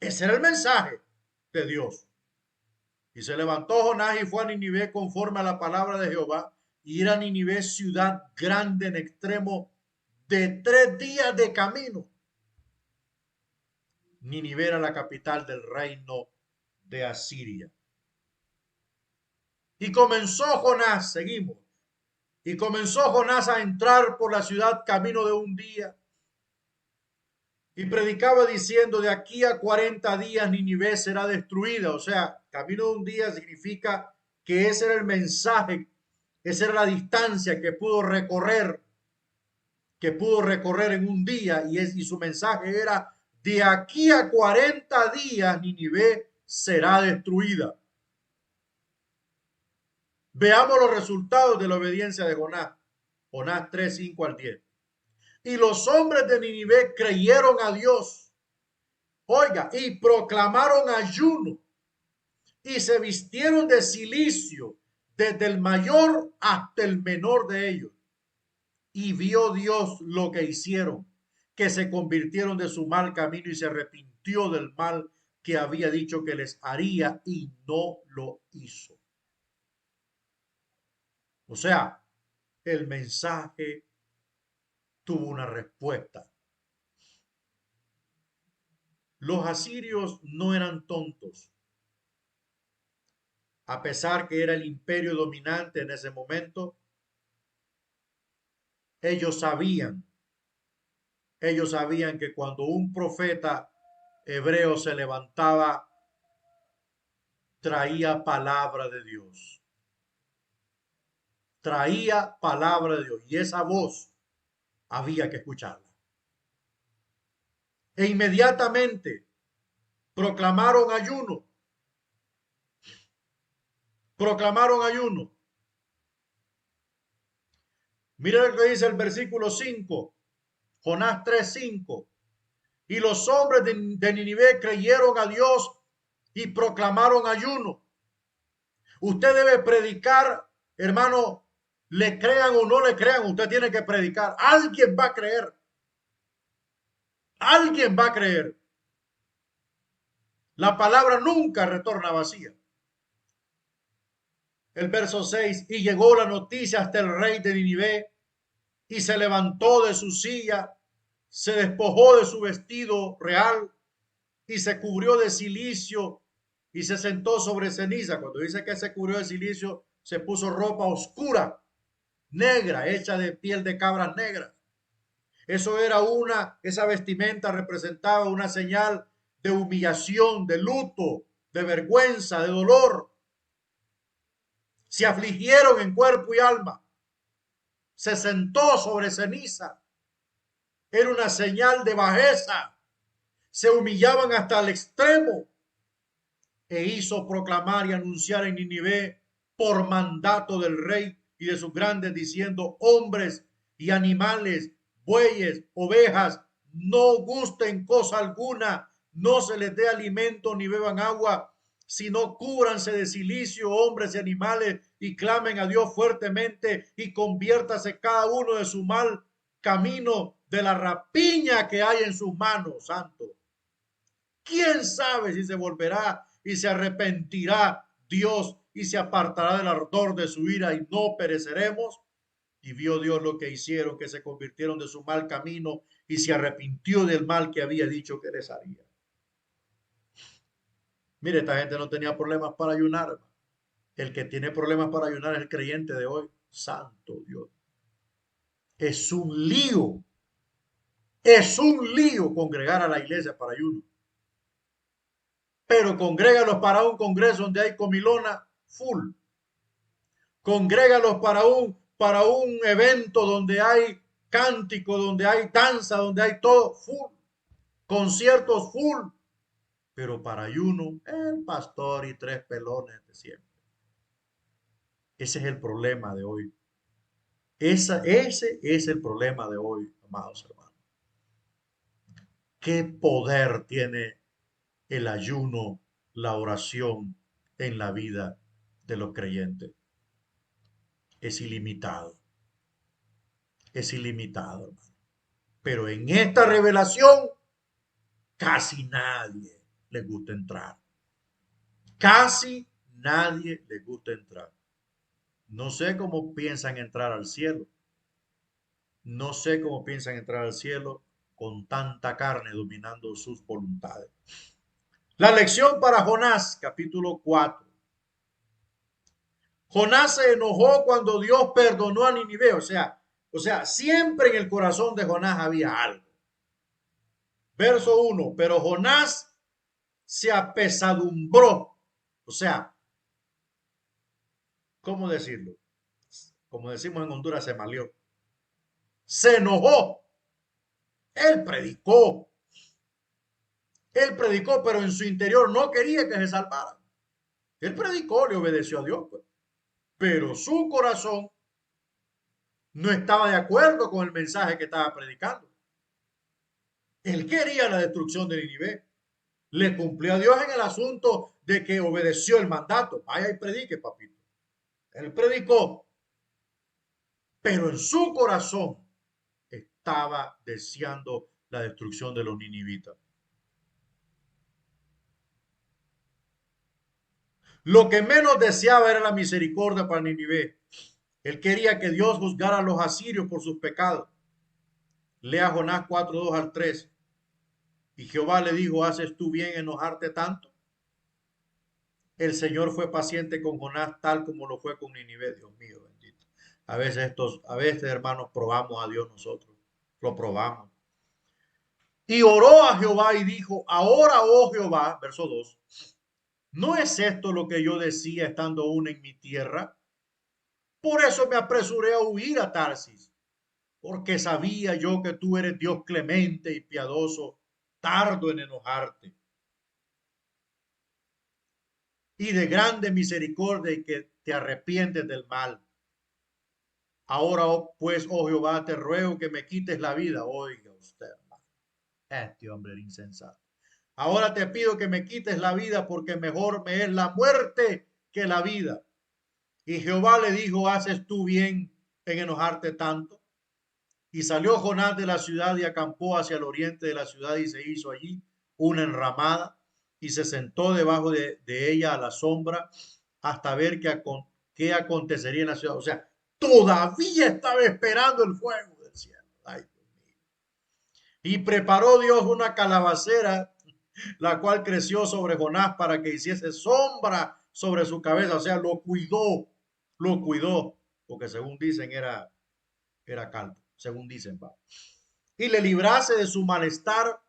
Ese era el mensaje de Dios. Y se levantó Jonás y fue a Ninive conforme a la palabra de Jehová. Y era Ninive ciudad grande en extremo de 3 días de camino. Ninive era la capital del reino de Asiria. Y comenzó Jonás, seguimos. Y comenzó Jonás a entrar por la ciudad camino de un día. Y predicaba diciendo, de aquí a 40 días Ninive será destruida. O sea, camino de un día significa que ese era el mensaje, esa era la distancia que pudo recorrer en un día. Y su mensaje era, de aquí a 40 días Ninive será destruida. Veamos los resultados de la obediencia de Jonás. Jonás 3, 5 al 10. Y los hombres de Ninive creyeron a Dios. Oiga, y proclamaron ayuno y se vistieron de cilicio desde el mayor hasta el menor de ellos. Y vio Dios lo que hicieron, que se convirtieron de su mal camino y se arrepintió del mal que había dicho que les haría y no lo hizo. O sea, el mensaje tuvo una respuesta. Los asirios no eran tontos. A pesar que era el imperio dominante en ese momento, ellos sabían, ellos sabían que cuando un profeta hebreo se levantaba, traía palabra de Dios. Traía palabra de Dios y esa voz había que escucharla. E inmediatamente proclamaron ayuno. Proclamaron ayuno. Mira lo que dice el versículo 5, Jonás 3:5. Y los hombres de Ninive creyeron a Dios y proclamaron ayuno. Usted debe predicar, hermano, le crean o no le crean, usted tiene que predicar. Alguien va a creer. Alguien va a creer. La palabra nunca retorna vacía. El verso 6, y llegó la noticia hasta el rey de Ninive, y se levantó de su silla, se despojó de su vestido real, y se cubrió de cilicio, y se sentó sobre ceniza. Cuando dice que se cubrió de cilicio, se puso ropa oscura, negra, hecha de piel de cabras negras. Eso era esa vestimenta representaba una señal de humillación, de luto, de vergüenza, de dolor. Se afligieron en cuerpo y alma. Se sentó sobre ceniza. Era una señal de bajeza. Se humillaban hasta el extremo. E hizo proclamar y anunciar en Ninive por mandato del rey y de sus grandes, diciendo, hombres y animales, bueyes, ovejas, no gusten cosa alguna, no se les dé alimento ni beban agua, sino cúbranse de cilicio, hombres y animales, y clamen a Dios fuertemente, y conviértase cada uno de su mal camino, de la rapiña que hay en sus manos, santo. ¿Quién sabe si se volverá y se arrepentirá Dios y se apartará del ardor de su ira y no pereceremos? Y vio Dios lo que hicieron, que se convirtieron de su mal camino y se arrepintió del mal que había dicho que les haría. Mire, esta gente no tenía problemas para ayunar. El que tiene problemas para ayunar es el creyente de hoy. Santo Dios. Es un lío. Es un lío congregar a la iglesia para ayuno. Pero congrégalos para un congreso donde hay comilona full. Congrégalos para un evento donde hay cántico, donde hay danza, donde hay todo full, conciertos full, pero para ayuno, el pastor y tres pelones de siempre. Ese es el problema de hoy. Ese es el problema de hoy, amados hermanos. ¿Qué poder tiene el ayuno, la oración en la vida de los creyentes? Es ilimitado, es ilimitado, hermano. Pero en esta revelación casi nadie le gusta entrar. Casi nadie le gusta entrar. No sé cómo piensan entrar al cielo. No sé cómo piensan entrar al cielo con tanta carne dominando sus voluntades. La lección para Jonás, capítulo 4. Jonás se enojó cuando Dios perdonó a Nínive. O sea, siempre en el corazón de Jonás había algo. Verso 1. Pero Jonás se apesadumbró. O sea, ¿cómo decirlo? Como decimos en Honduras, se malió. Se enojó. Él predicó. Él predicó, pero en su interior no quería que se salvara. Él predicó, le obedeció a Dios, pues. Pero su corazón no estaba de acuerdo con el mensaje que estaba predicando. Él quería la destrucción de Nínive. Le cumplió a Dios en el asunto de que obedeció el mandato. Vaya y predique, papito. Él predicó, pero en su corazón estaba deseando la destrucción de los ninivitas. Lo que menos deseaba era la misericordia para Nínive. Él quería que Dios juzgara a los asirios por sus pecados. Lea Jonás 4:2 al 3. Y Jehová le dijo, ¿haces tú bien enojarte tanto? El Señor fue paciente con Jonás tal como lo fue con Nínive. Dios mío, bendito. A veces, hermanos, probamos a Dios nosotros. Lo probamos. Y oró a Jehová y dijo, ahora, oh Jehová, verso 2, ¿no es esto lo que yo decía estando aún en mi tierra? Por eso me apresuré a huir a Tarsis, porque sabía yo que tú eres Dios clemente y piadoso, tardo en enojarte, y de grande misericordia y que te arrepientes del mal. Ahora, pues, oh Jehová, te ruego que me quites la vida. Oiga usted, hermano, este hombre era insensato. Ahora te pido que me quites la vida porque mejor me es la muerte que la vida. Y Jehová le dijo, ¿haces tú bien en enojarte tanto? Y salió Jonás de la ciudad y acampó hacia el oriente de la ciudad y se hizo allí una enramada y se sentó debajo de ella a la sombra hasta ver qué acontecería en la ciudad. O sea, todavía estaba esperando el fuego del cielo. Ay, Dios mío. Y preparó Dios una calabacera, la cual creció sobre Jonás para que hiciese sombra sobre su cabeza. O sea, lo cuidó, porque según dicen era calvo, según dicen, va. Y le librase de su malestar.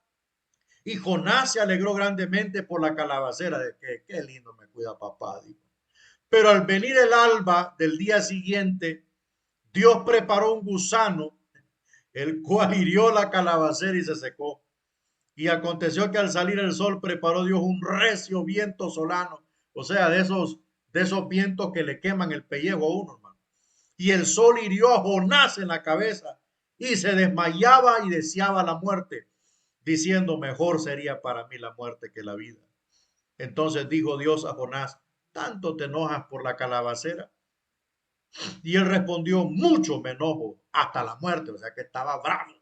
Y Jonás se alegró grandemente por la calabacera, de que qué lindo me cuida papá, dijo. Pero al venir el alba del día siguiente, Dios preparó un gusano, el cual hirió la calabacera y se secó. Y aconteció que al salir el sol preparó Dios un recio viento solano, o sea, de esos vientos que le queman el pellejo a uno, hermano. Y el sol hirió a Jonás en la cabeza y se desmayaba y deseaba la muerte, diciendo, mejor sería para mí la muerte que la vida. Entonces dijo Dios a Jonás, ¿tanto te enojas por la calabacera? Y él respondió, mucho me enojo hasta la muerte, o sea que estaba bravo.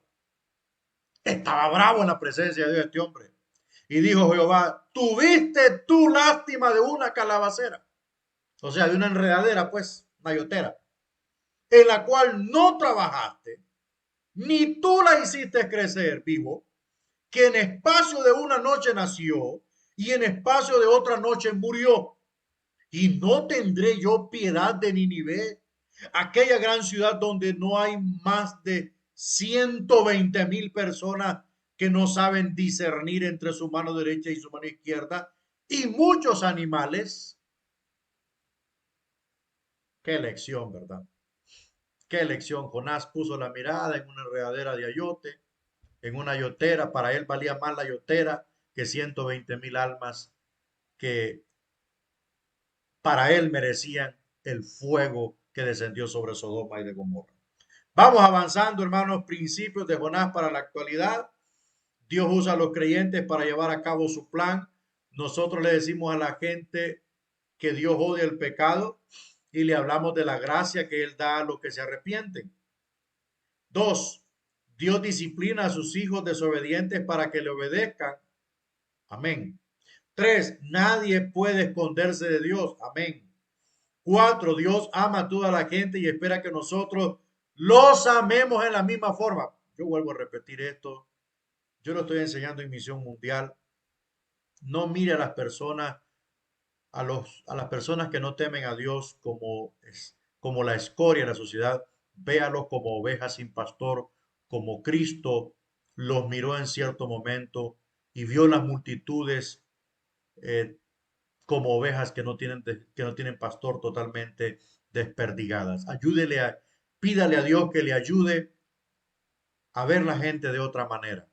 Estaba bravo en la presencia de Dios este hombre. Y dijo Jehová, ¿tuviste tú lástima de una calabacera? O sea, de una enredadera, pues, mayotera, en la cual no trabajaste, ni tú la hiciste crecer vivo, que en espacio de una noche nació y en espacio de otra noche murió. Y no tendré yo piedad de Nínive, aquella gran ciudad donde no hay más de 120,000 personas que no saben discernir entre su mano derecha y su mano izquierda, y muchos animales. Qué lección, ¿verdad? Qué elección. Jonás puso la mirada en una enredadera de ayote, en una yotera. Para él valía más la yotera que 120,000 almas que para él merecían el fuego que descendió sobre Sodoma y de Gomorra. Vamos avanzando, hermanos, principios de Jonás para la actualidad. Dios usa a los creyentes para llevar a cabo su plan. Nosotros le decimos a la gente que Dios odia el pecado y le hablamos de la gracia que Él da a los que se arrepienten. Dos, Dios disciplina a sus hijos desobedientes para que le obedezcan. Amén. Tres, nadie puede esconderse de Dios. Amén. Cuatro, Dios ama a toda la gente y espera que nosotros los amemos en la misma forma. Yo vuelvo a repetir esto. Yo lo estoy enseñando en Misión Mundial. No mire a las personas, a las personas que no temen a Dios como la escoria de la sociedad. Véalos como ovejas sin pastor, como Cristo los miró en cierto momento y vio las multitudes eh, como ovejas que no tienen pastor, totalmente desperdigadas. Pídale a Dios que le ayude a ver la gente de otra manera,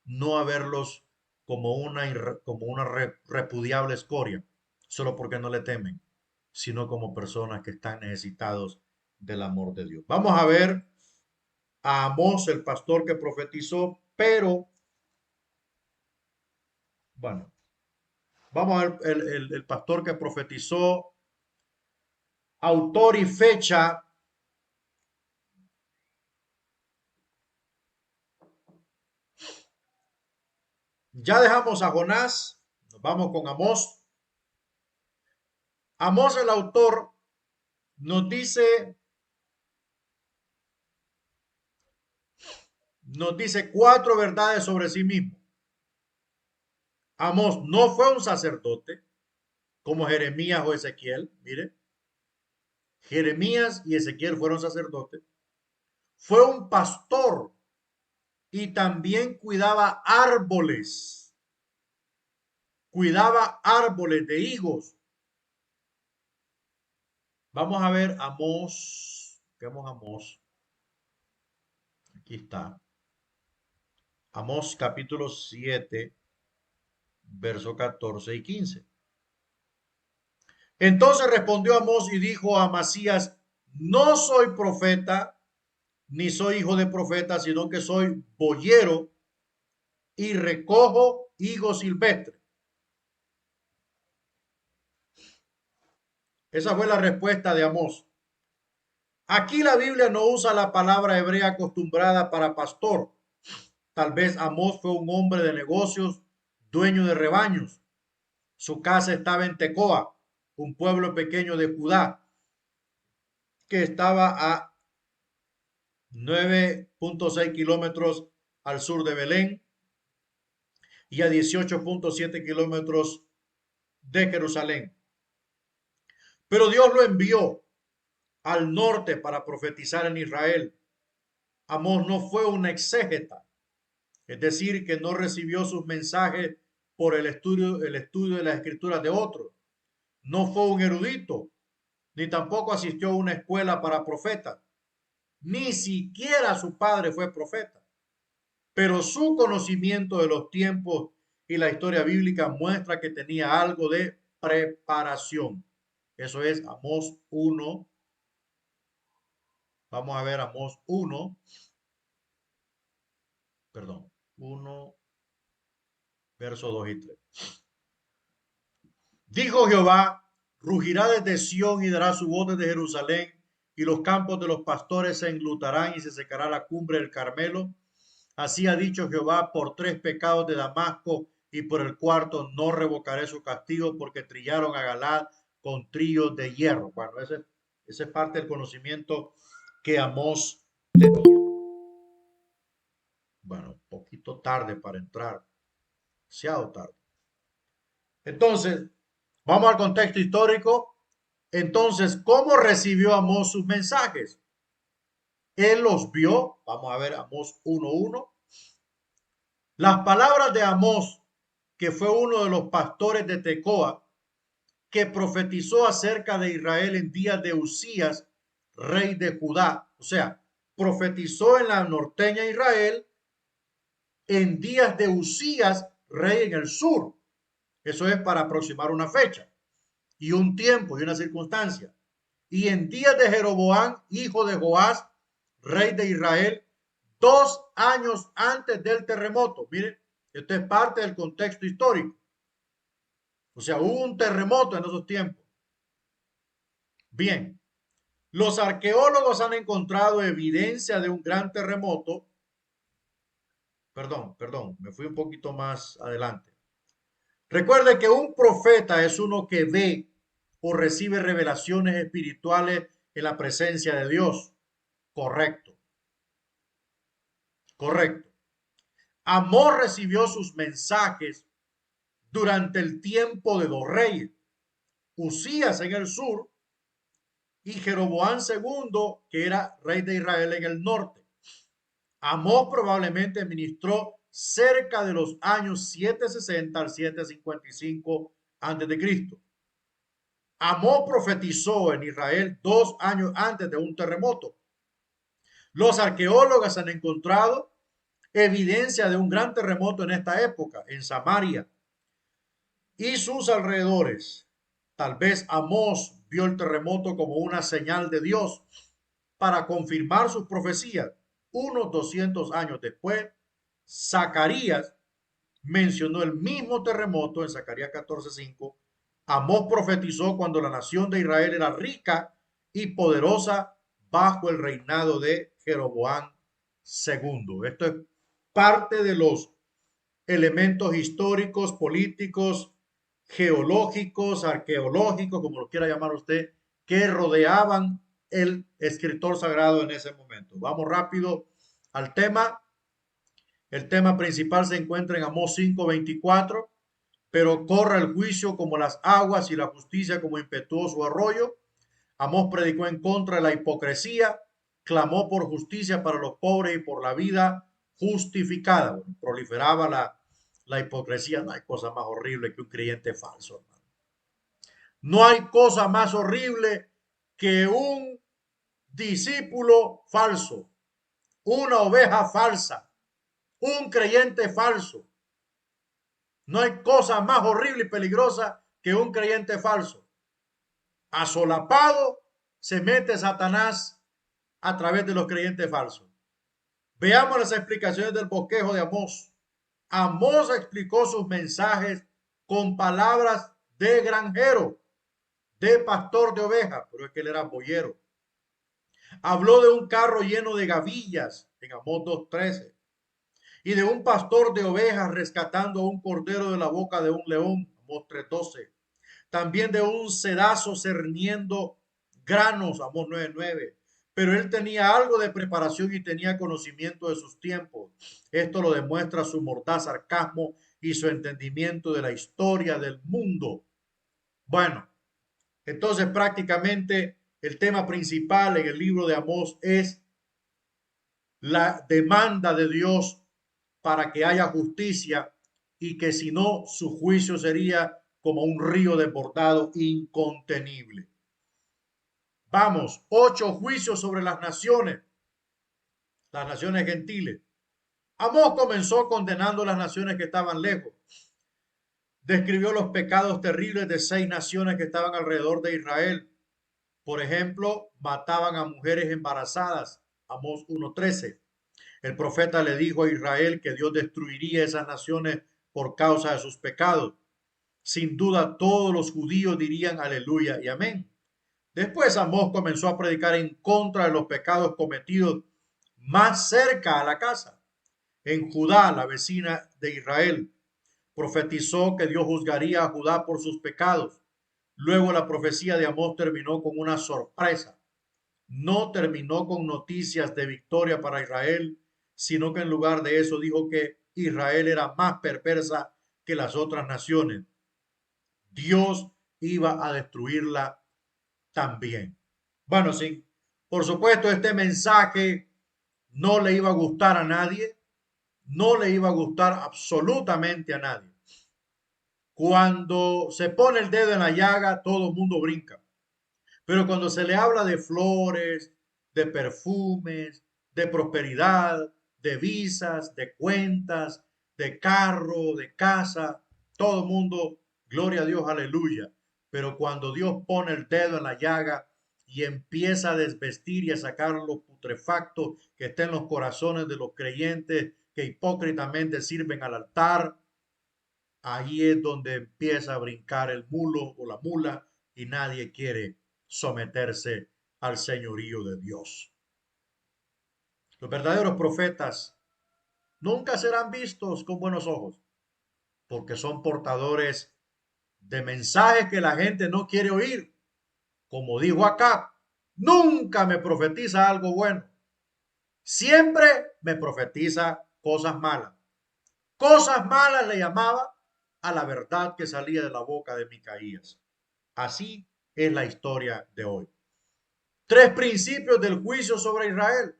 no a verlos como una repudiable escoria, solo porque no le temen, sino como personas que están necesitados del amor de Dios. Vamos a ver a Amós, el pastor que profetizó, pero bueno, vamos a ver el pastor que profetizó, autor y fecha. Ya dejamos a Jonás, nos vamos con Amós. Amós, el autor, nos dice, nos dice cuatro verdades sobre sí mismo. Amós no fue un sacerdote como Jeremías o Ezequiel. Mire, Jeremías y Ezequiel fueron sacerdotes. Fue un pastor y también cuidaba árboles de higos. Vamos a ver Amós, vemos Amós, aquí está, Amós capítulo 7, verso 14 y 15. Entonces respondió Amós y dijo a Amasías, no soy profeta, ni soy hijo de profeta, sino que soy boyero y recojo higos silvestres. Esa fue la respuesta de Amós. Aquí la Biblia no usa la palabra hebrea acostumbrada para pastor. Tal vez Amós fue un hombre de negocios, dueño de rebaños. Su casa estaba en Tecoa, un pueblo pequeño de Judá, que estaba a 9.6 kilómetros al sur de Belén y a 18.7 kilómetros de Jerusalén. Pero Dios lo envió al norte para profetizar en Israel. Amós no fue un exégeta, es decir, que no recibió sus mensajes por el estudio de las escrituras de otros. No fue un erudito, ni tampoco asistió a una escuela para profetas. Ni siquiera su padre fue profeta. Pero su conocimiento de los tiempos y la historia bíblica muestra que tenía algo de preparación. Eso es Amós 1. Vamos a ver Amós 1, perdón, 1, verso 2 y 3. Dijo Jehová, rugirá desde Sión y dará su voz desde Jerusalén, y los campos de los pastores se englutarán y se secará la cumbre del Carmelo. Así ha dicho Jehová, por 3 pecados de Damasco y por el cuarto no revocaré su castigo, porque trillaron a Galad con trillos de hierro. Bueno, ese es parte del conocimiento que Amós tenía. Bueno, un poquito tarde para entrar, demasiado tarde. Entonces, vamos al contexto histórico. Entonces, ¿cómo recibió Amós sus mensajes? Él los vio. Vamos a ver Amós 1:1. Las palabras de Amós, que fue uno de los pastores de Tecoa, que profetizó acerca de Israel en días de Usías, rey de Judá. O sea, profetizó en la norteña Israel en días de Usías, rey en el sur. Eso es para aproximar una fecha y un tiempo y una circunstancia. Y en días de Jeroboam, hijo de Joás, rey de Israel, 2 años antes del terremoto. Miren, esto es parte del contexto histórico. O sea, hubo un terremoto en esos tiempos. Bien, los arqueólogos han encontrado evidencia de un gran terremoto. Perdón, me fui un poquito más adelante. Recuerde que un profeta es uno que ve o recibe revelaciones espirituales en la presencia de Dios. Correcto, correcto. Amós recibió sus mensajes durante el tiempo de dos reyes, Usías en el sur y Jeroboam segundo, que era rey de Israel en el norte. Amós probablemente ministró cerca de los años 760 al 755 a.C. Amós profetizó en Israel 2 años antes de un terremoto. Los arqueólogos han encontrado evidencia de un gran terremoto en esta época, en Samaria y sus alrededores. Tal vez Amós vio el terremoto como una señal de Dios para confirmar sus profecías. Unos 200 años después, Zacarías mencionó el mismo terremoto en Zacarías 14:5. Amós profetizó cuando la nación de Israel era rica y poderosa bajo el reinado de Jeroboam II. Esto es parte de los elementos históricos, políticos, geológicos, arqueológicos, como lo quiera llamar usted, que rodeaban el escritor sagrado en ese momento. Vamos rápido al tema. El tema principal se encuentra en Amós 5:24, pero corra el juicio como las aguas y la justicia como impetuoso arroyo. Amós predicó en contra de la hipocresía, clamó por justicia para los pobres y por la vida justificada. Bueno, proliferaba la hipocresía. No hay cosa más horrible que un creyente falso, hermano. No hay cosa más horrible que un discípulo falso, una oveja falsa, un creyente falso. No hay cosa más horrible y peligrosa que un creyente falso. Asolapado se mete Satanás a través de los creyentes falsos. Veamos las explicaciones del bosquejo de Amós. Amós explicó sus mensajes con palabras de granjero, de pastor de ovejas, pero es que él era boyero. Habló de un carro lleno de gavillas en Amós 2:13 y de un pastor de ovejas rescatando a un cordero de la boca de un león, Amós 3:12. También de un cedazo cerniendo granos, Amós 9:9. Pero él tenía algo de preparación y tenía conocimiento de sus tiempos. Esto lo demuestra su mordaz sarcasmo y su entendimiento de la historia del mundo. Bueno, entonces prácticamente el tema principal en el libro de Amós es la demanda de Dios para que haya justicia y que si no, su juicio sería como un río desbordado incontenible. Vamos, 8 juicios sobre las naciones gentiles. Amós comenzó condenando las naciones que estaban lejos. Describió los pecados terribles de 6 naciones que estaban alrededor de Israel. Por ejemplo, mataban a mujeres embarazadas. Amós 1:13. El profeta le dijo a Israel que Dios destruiría esas naciones por causa de sus pecados. Sin duda todos los judíos dirían aleluya y amén. Después Amós comenzó a predicar en contra de los pecados cometidos más cerca a la casa. En Judá, la vecina de Israel, profetizó que Dios juzgaría a Judá por sus pecados. Luego la profecía de Amós terminó con una sorpresa. No terminó con noticias de victoria para Israel, sino que en lugar de eso dijo que Israel era más perversa que las otras naciones. Dios iba a destruirla también. Bueno, sí, por supuesto, este mensaje no le iba a gustar a nadie, no le iba a gustar absolutamente a nadie. Cuando se pone el dedo en la llaga, todo el mundo brinca. Pero cuando se le habla de flores, de perfumes, de prosperidad, de visas, de cuentas, de carro, de casa, todo el mundo, gloria a Dios, aleluya. Pero cuando Dios pone el dedo en la llaga y empieza a desvestir y a sacar lo putrefacto que está en los corazones de los creyentes que hipócritamente sirven al altar, ahí es donde empieza a brincar el mulo o la mula y nadie quiere someterse al señorío de Dios. Los verdaderos profetas nunca serán vistos con buenos ojos porque son portadores de mensajes que la gente no quiere oír. Como dijo acá, nunca me profetiza algo bueno. Siempre me profetiza cosas malas. Cosas malas le llamaba a la verdad que salía de la boca de Micaías. Así es la historia de hoy. Tres principios del juicio sobre Israel.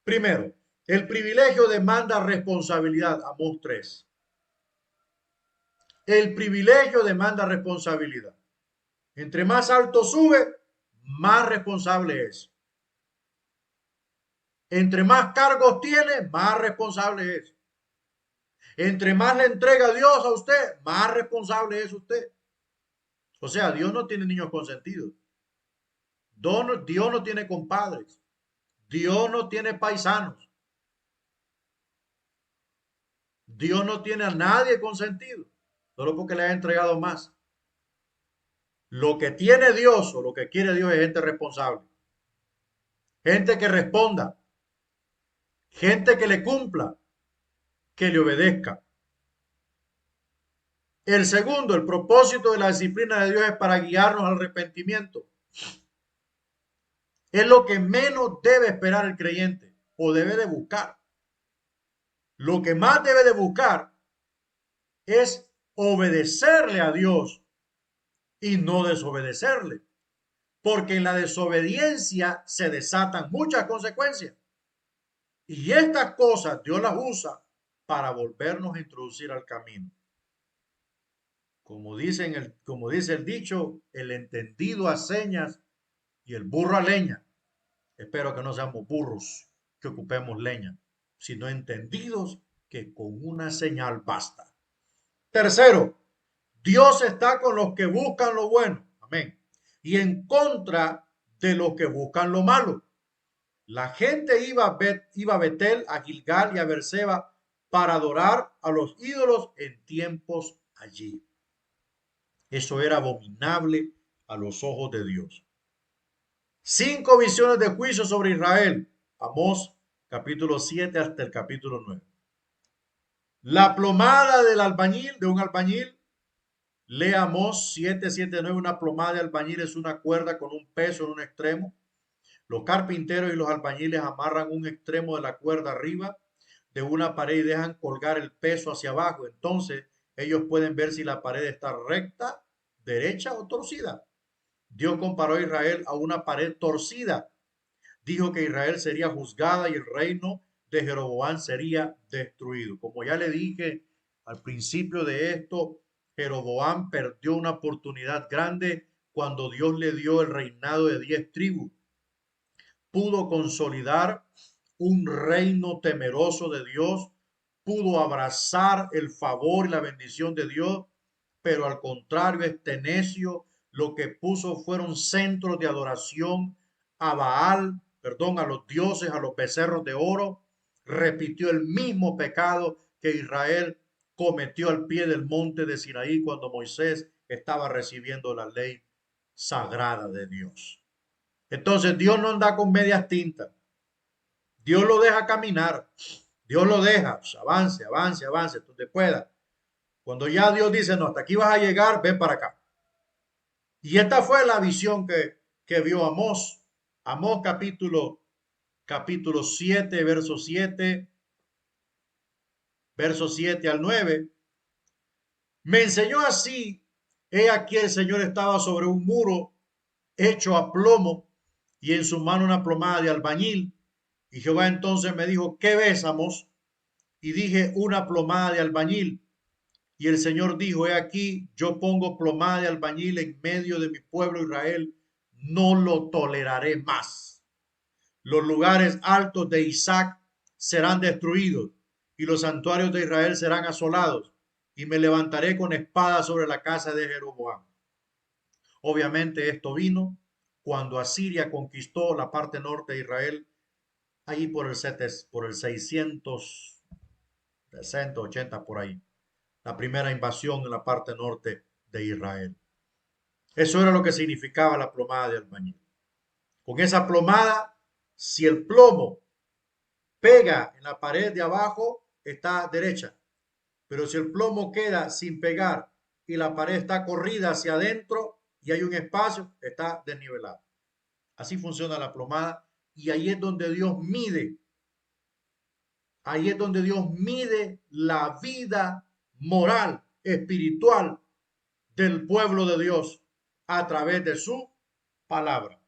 Primero, el privilegio demanda responsabilidad. Amós 3. El privilegio demanda responsabilidad. Entre más alto sube, más responsable es. Entre más cargos tiene, más responsable es. Entre más le entrega Dios a usted, más responsable es usted. O sea, Dios no tiene niños consentidos. Dios no tiene compadres. Dios no tiene paisanos. Dios no tiene a nadie consentido, solo porque le ha entregado más. Lo que tiene Dios o lo que quiere Dios es gente responsable. Gente que responda. Gente que le cumpla. Que le obedezca. El segundo, el propósito de la disciplina de Dios es para guiarnos al arrepentimiento. Es lo que menos debe esperar el creyente o debe de buscar. Lo que más debe de buscar es obedecerle a Dios y no desobedecerle. Porque en la desobediencia se desatan muchas consecuencias. Y estas cosas Dios las usa para volvernos a introducir al camino. Como dice el dicho, el entendido a señas y el burro a leña. Espero que no seamos burros que ocupemos leña, sino entendidos que con una señal basta. Tercero, Dios está con los que buscan lo bueno. Amén. Y en contra de los que buscan lo malo. La gente iba a Betel, a Gilgal y a Berseba para adorar a los ídolos en tiempos allí. Eso era abominable a los ojos de Dios. 5 visiones de juicio sobre Israel. Amós capítulo 7 hasta el capítulo 9. La plomada del albañil, de un albañil. Lee Amós 7, 7, 9. Una plomada de albañil es una cuerda con un peso en un extremo. Los carpinteros y los albañiles amarran un extremo de la cuerda arriba de una pared y dejan colgar el peso hacia abajo. Entonces ellos pueden ver si la pared está recta, derecha o torcida. Dios comparó a Israel a una pared torcida. Dijo que Israel sería juzgada y el reino de Jeroboam sería destruido. Como ya le dije al principio de esto, Jeroboam perdió una oportunidad grande cuando Dios le dio el reinado de 10 tribus. Pudo consolidar un reino temeroso de Dios, pudo abrazar el favor y la bendición de Dios, pero al contrario, este necio lo que puso fueron centros de adoración a Baal, perdón, a los dioses, a los becerros de oro. Repitió el mismo pecado que Israel cometió al pie del monte de Sinaí cuando Moisés estaba recibiendo la ley sagrada de Dios. Entonces Dios no anda con medias tintas. Dios lo deja caminar. Dios lo deja. Pues, avance, avance, avance, donde pueda. Cuando ya Dios dice, no, hasta aquí vas a llegar, ven para acá. Y esta fue la visión que vio Amós. Amós capítulo 7, verso 7 al 9. Me enseñó así, he aquí el Señor estaba sobre un muro hecho a plomo y en su mano una plomada de albañil. Y Jehová entonces me dijo, ¿qué ves, Amós? Y dije, una plomada de albañil. Y el Señor dijo, he aquí, yo pongo plomada de albañil en medio de mi pueblo Israel, no lo toleraré más. Los lugares altos de Isaac serán destruidos y los santuarios de Israel serán asolados y me levantaré con espada sobre la casa de Jeroboam. Obviamente esto vino cuando Asiria conquistó la parte norte de Israel, ahí por el 660, por ahí. La primera invasión en la parte norte de Israel. Eso era lo que significaba la plomada de albañil. Con esa plomada, si el plomo pega en la pared de abajo, está derecha. Pero si el plomo queda sin pegar y la pared está corrida hacia adentro y hay un espacio, está desnivelada. Así funciona la plomada y ahí es donde Dios mide. Ahí es donde Dios mide la vida moral, espiritual del pueblo de Dios a través de su palabra.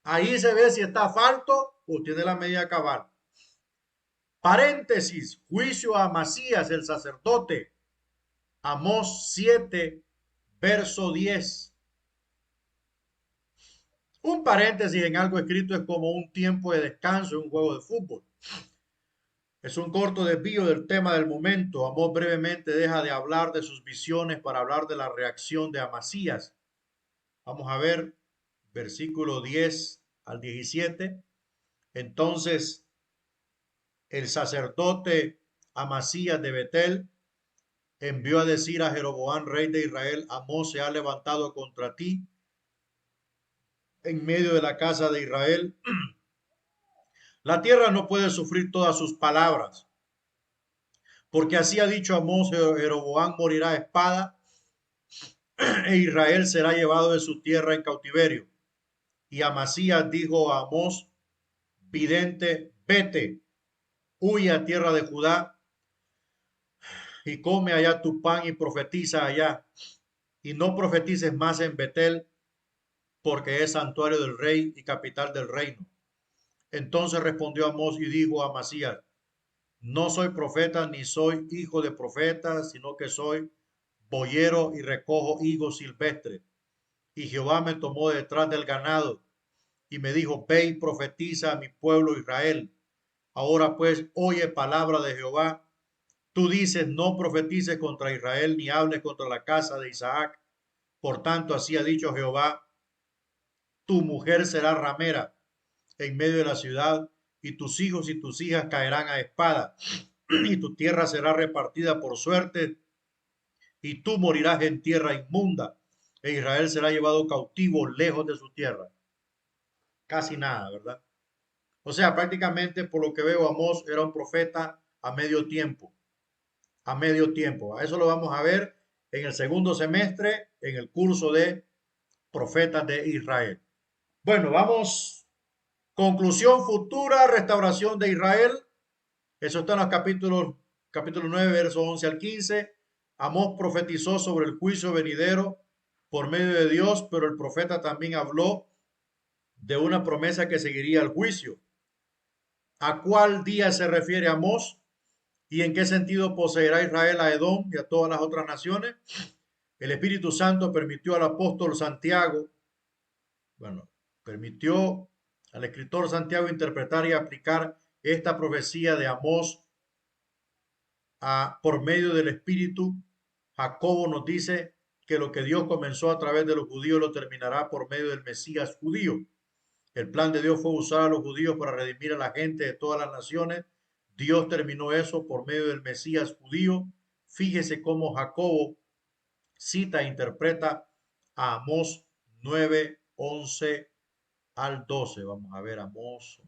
Ahí se ve si está falto o tiene la medida cabal. Paréntesis, juicio a Amasías el sacerdote. Amós 7, verso 10. Un paréntesis en algo escrito es como un tiempo de descanso en un juego de fútbol. Es un corto desvío del tema del momento. Amós brevemente deja de hablar de sus visiones para hablar de la reacción de Amasías. Vamos a ver versículo 10 al 17. Entonces el sacerdote Amasías de Betel envió a decir a Jeroboam, rey de Israel, Amós se ha levantado contra ti en medio de la casa de Israel. La tierra no puede sufrir todas sus palabras, porque así ha dicho Amós, Jeroboam morirá a espada e Israel será llevado de su tierra en cautiverio. Y Amasías dijo a Amós, vidente, vete, huye a tierra de Judá y come allá tu pan y profetiza allá. Y no profetices más en Betel, porque es santuario del rey y capital del reino. Entonces respondió Amós y dijo a Amasías, no soy profeta ni soy hijo de profeta, sino que soy boyero y recojo higos silvestres. Y Jehová me tomó detrás del ganado y me dijo, ve y profetiza a mi pueblo Israel. Ahora pues, oye palabra de Jehová. Tú dices, no profetices contra Israel ni hables contra la casa de Isaac. Por tanto, así ha dicho Jehová, tu mujer será ramera en medio de la ciudad y tus hijos y tus hijas caerán a espada y tu tierra será repartida por suerte y tú morirás en tierra inmunda e Israel será llevado cautivo lejos de su tierra. Casi nada, ¿verdad? O sea, prácticamente por lo que veo, Amós era un profeta a medio tiempo, a medio tiempo. A eso lo vamos a ver en el segundo semestre, en el curso de profetas de Israel. Bueno, vamos. Conclusión futura, restauración de Israel. Eso está en los capítulo 9, versos 11 al 15. Amós profetizó sobre el juicio venidero por medio de Dios, pero el profeta también habló de una promesa que seguiría el juicio. ¿A cuál día se refiere Amós? ¿Y en qué sentido poseerá Israel a Edom y a todas las otras naciones? El Espíritu Santo permitió al apóstol Santiago, bueno, permitió al escritor Santiago interpretar y aplicar esta profecía de Amós por medio del Espíritu. Jacobo nos dice que lo que Dios comenzó a través de los judíos lo terminará por medio del Mesías judío. El plan de Dios fue usar a los judíos para redimir a la gente de todas las naciones. Dios terminó eso por medio del Mesías judío. Fíjese cómo Jacobo cita e interpreta a Amós 9, 11 al 12. Vamos a ver, Amós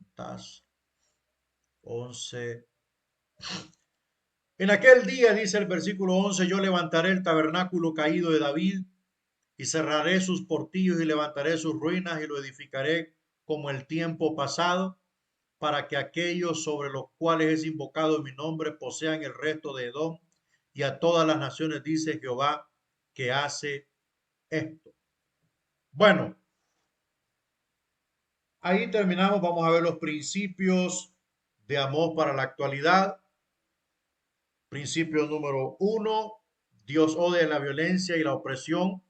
11. En aquel día, dice el versículo 11, yo levantaré el tabernáculo caído de David y cerraré sus portillos y levantaré sus ruinas y lo edificaré como el tiempo pasado, para que aquellos sobre los cuales es invocado mi nombre posean el resto de Edom y a todas las naciones, dice Jehová, que hace esto. Bueno, ahí terminamos. Vamos a ver los principios de Amós para la actualidad. Principio número uno, Dios odia la violencia y la opresión,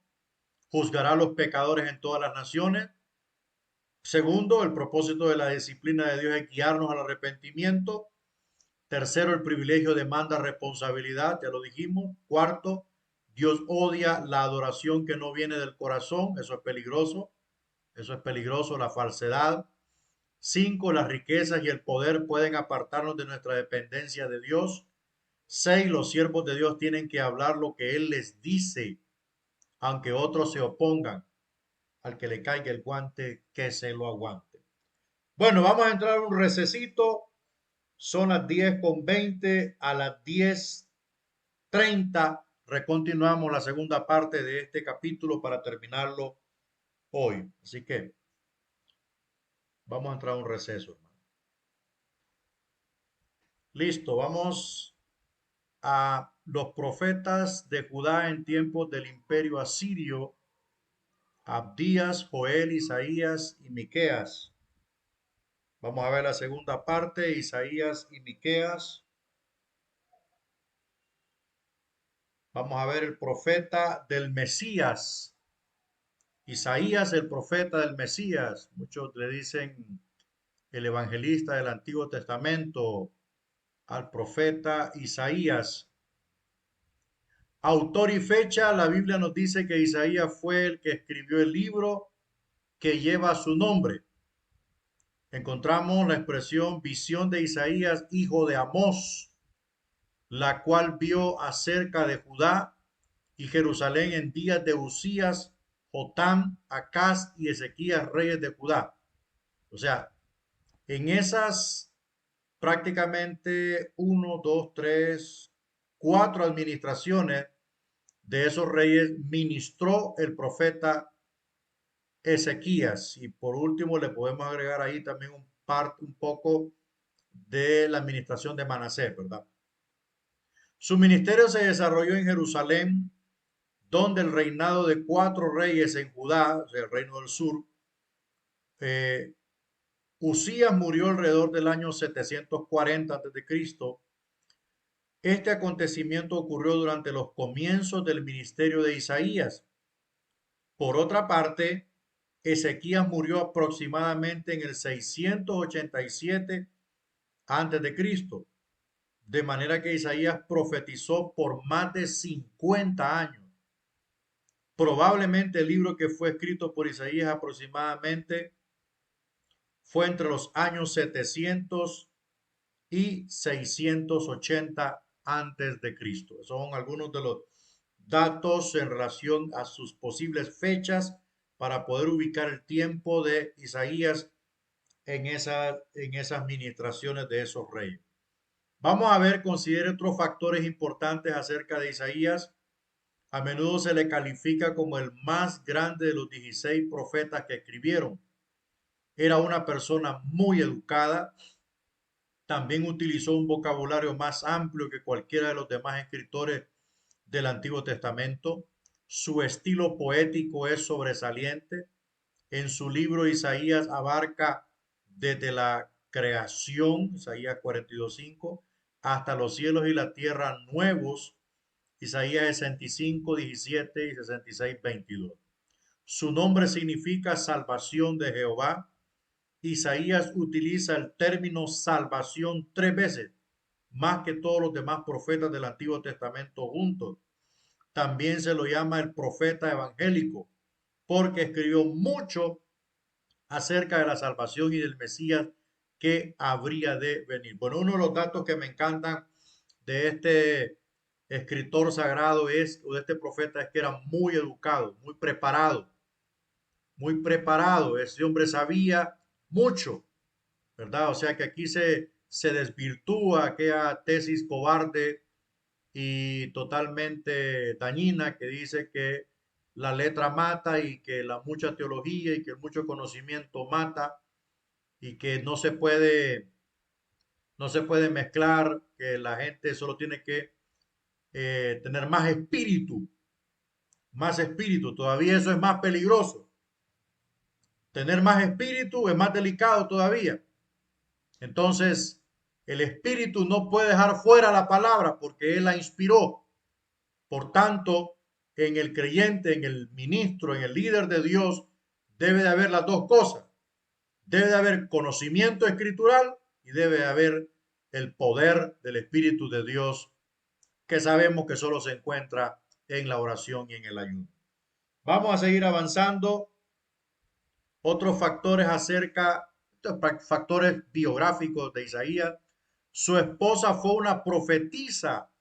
juzgará a los pecadores en todas las naciones. Segundo, el propósito de la disciplina de Dios es guiarnos al arrepentimiento. Tercero, el privilegio demanda responsabilidad, ya lo dijimos. Cuarto, Dios odia la adoración que no viene del corazón, eso es peligroso, la falsedad. Cinco, las riquezas y el poder pueden apartarnos de nuestra dependencia de Dios. Seis, los siervos de Dios tienen que hablar lo que Él les dice, aunque otros se opongan. Al que le caiga el guante, que se lo aguante. Bueno, vamos a entrar a un recesito. Son las 10:20. A las 10:30 recontinuamos la segunda parte de este capítulo para terminarlo hoy. Así que vamos a entrar a un receso, hermano. Listo, vamos a los profetas de Judá en tiempos del imperio asirio: Abdías, Joel, Isaías y Miqueas. Vamos a ver la segunda parte, Isaías y Miqueas. Vamos a ver el profeta del Mesías. Isaías, el profeta del Mesías. Muchos le dicen el evangelista del Antiguo Testamento al profeta Isaías. Autor y fecha, la Biblia nos dice que Isaías fue el que escribió el libro que lleva su nombre. Encontramos la expresión visión de Isaías, hijo de Amós, la cual vio acerca de Judá y Jerusalén en días de Usías, Jotam, Acaz y Ezequías, reyes de Judá. O sea, en esas prácticamente uno, dos, tres, cuatro administraciones de esos reyes ministró el profeta Ezequías. Y por último le podemos agregar ahí también un poco de la administración de Manasés, ¿verdad? Su ministerio se desarrolló en Jerusalén, donde el reinado de cuatro reyes en Judá, o sea, el reino del sur, eh, Usías murió alrededor del año 740 a.C. Este acontecimiento ocurrió durante los comienzos del ministerio de Isaías. Por otra parte, Ezequías murió aproximadamente en el 687 a.C., de manera que Isaías profetizó por más de 50 años. Probablemente el libro que fue escrito por Isaías aproximadamente fue entre los años 700 y 680 antes de Cristo. Esos son algunos de los datos en relación a sus posibles fechas para poder ubicar el tiempo de Isaías en esas administraciones de esos reyes. Vamos a ver, considere otros factores importantes acerca de Isaías. A menudo se le califica como el más grande de los 16 profetas que escribieron. Era una persona muy educada. También utilizó un vocabulario más amplio que cualquiera de los demás escritores del Antiguo Testamento. Su estilo poético es sobresaliente. En su libro Isaías abarca desde la creación, Isaías 42:5, hasta los cielos y la tierra nuevos, Isaías 65:17 y 66:22. Su nombre significa salvación de Jehová. Isaías utiliza el término salvación 3 veces, más que todos los demás profetas del Antiguo Testamento juntos. También se lo llama el profeta evangélico, porque escribió mucho acerca de la salvación y del Mesías que habría de venir. Bueno, uno de los datos que me encantan de este escritor sagrado o de este profeta, es que era muy educado, muy preparado, muy preparado. Ese hombre sabía mucho, ¿verdad? O sea que aquí se desvirtúa aquella tesis cobarde y totalmente dañina que dice que la letra mata y que la mucha teología y que el mucho conocimiento mata y que no se puede mezclar, que la gente solo tiene que tener más espíritu, todavía eso es más peligroso. Tener más espíritu es más delicado todavía. Entonces, El Espíritu no puede dejar fuera la palabra porque Él la inspiró. Por tanto, en el creyente, en el ministro, en el líder de Dios, debe de haber las dos cosas. Debe de haber conocimiento escritural y debe de haber el poder del Espíritu de Dios, que sabemos que solo se encuentra en la oración y en el ayuno. Vamos a seguir avanzando. Otros factores factores biográficos de Isaías. Su esposa fue una profetisa.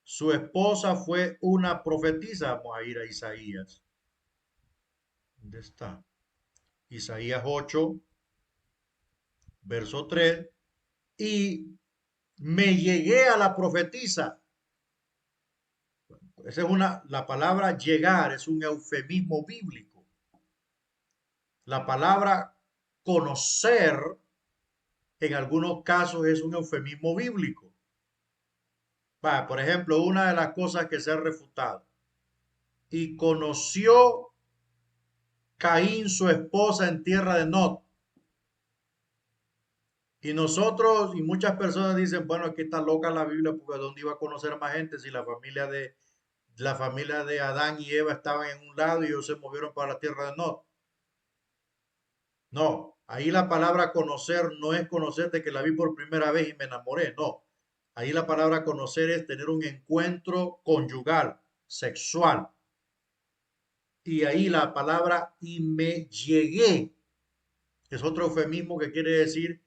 Su esposa fue una profetisa. Vamos a ir a Isaías. ¿Dónde está? Isaías 8, verso 3. Y me llegué a la profetisa. Esa es la palabra llegar es un eufemismo bíblico. La palabra conocer en algunos casos es un eufemismo bíblico. Por ejemplo, una de las cosas que se ha refutado. Y conoció Caín su esposa en tierra de Nod. Y nosotros y muchas personas dicen, bueno, aquí está loca la Biblia porque ¿dónde iba a conocer más gente si la familia de Adán y Eva estaban en un lado y ellos se movieron para la tierra de Nod? No, ahí la palabra conocer no es conocer de que la vi por primera vez y me enamoré, no. Ahí la palabra conocer es tener un encuentro conyugal, sexual. Y ahí la palabra y me llegué es otro eufemismo que quiere decir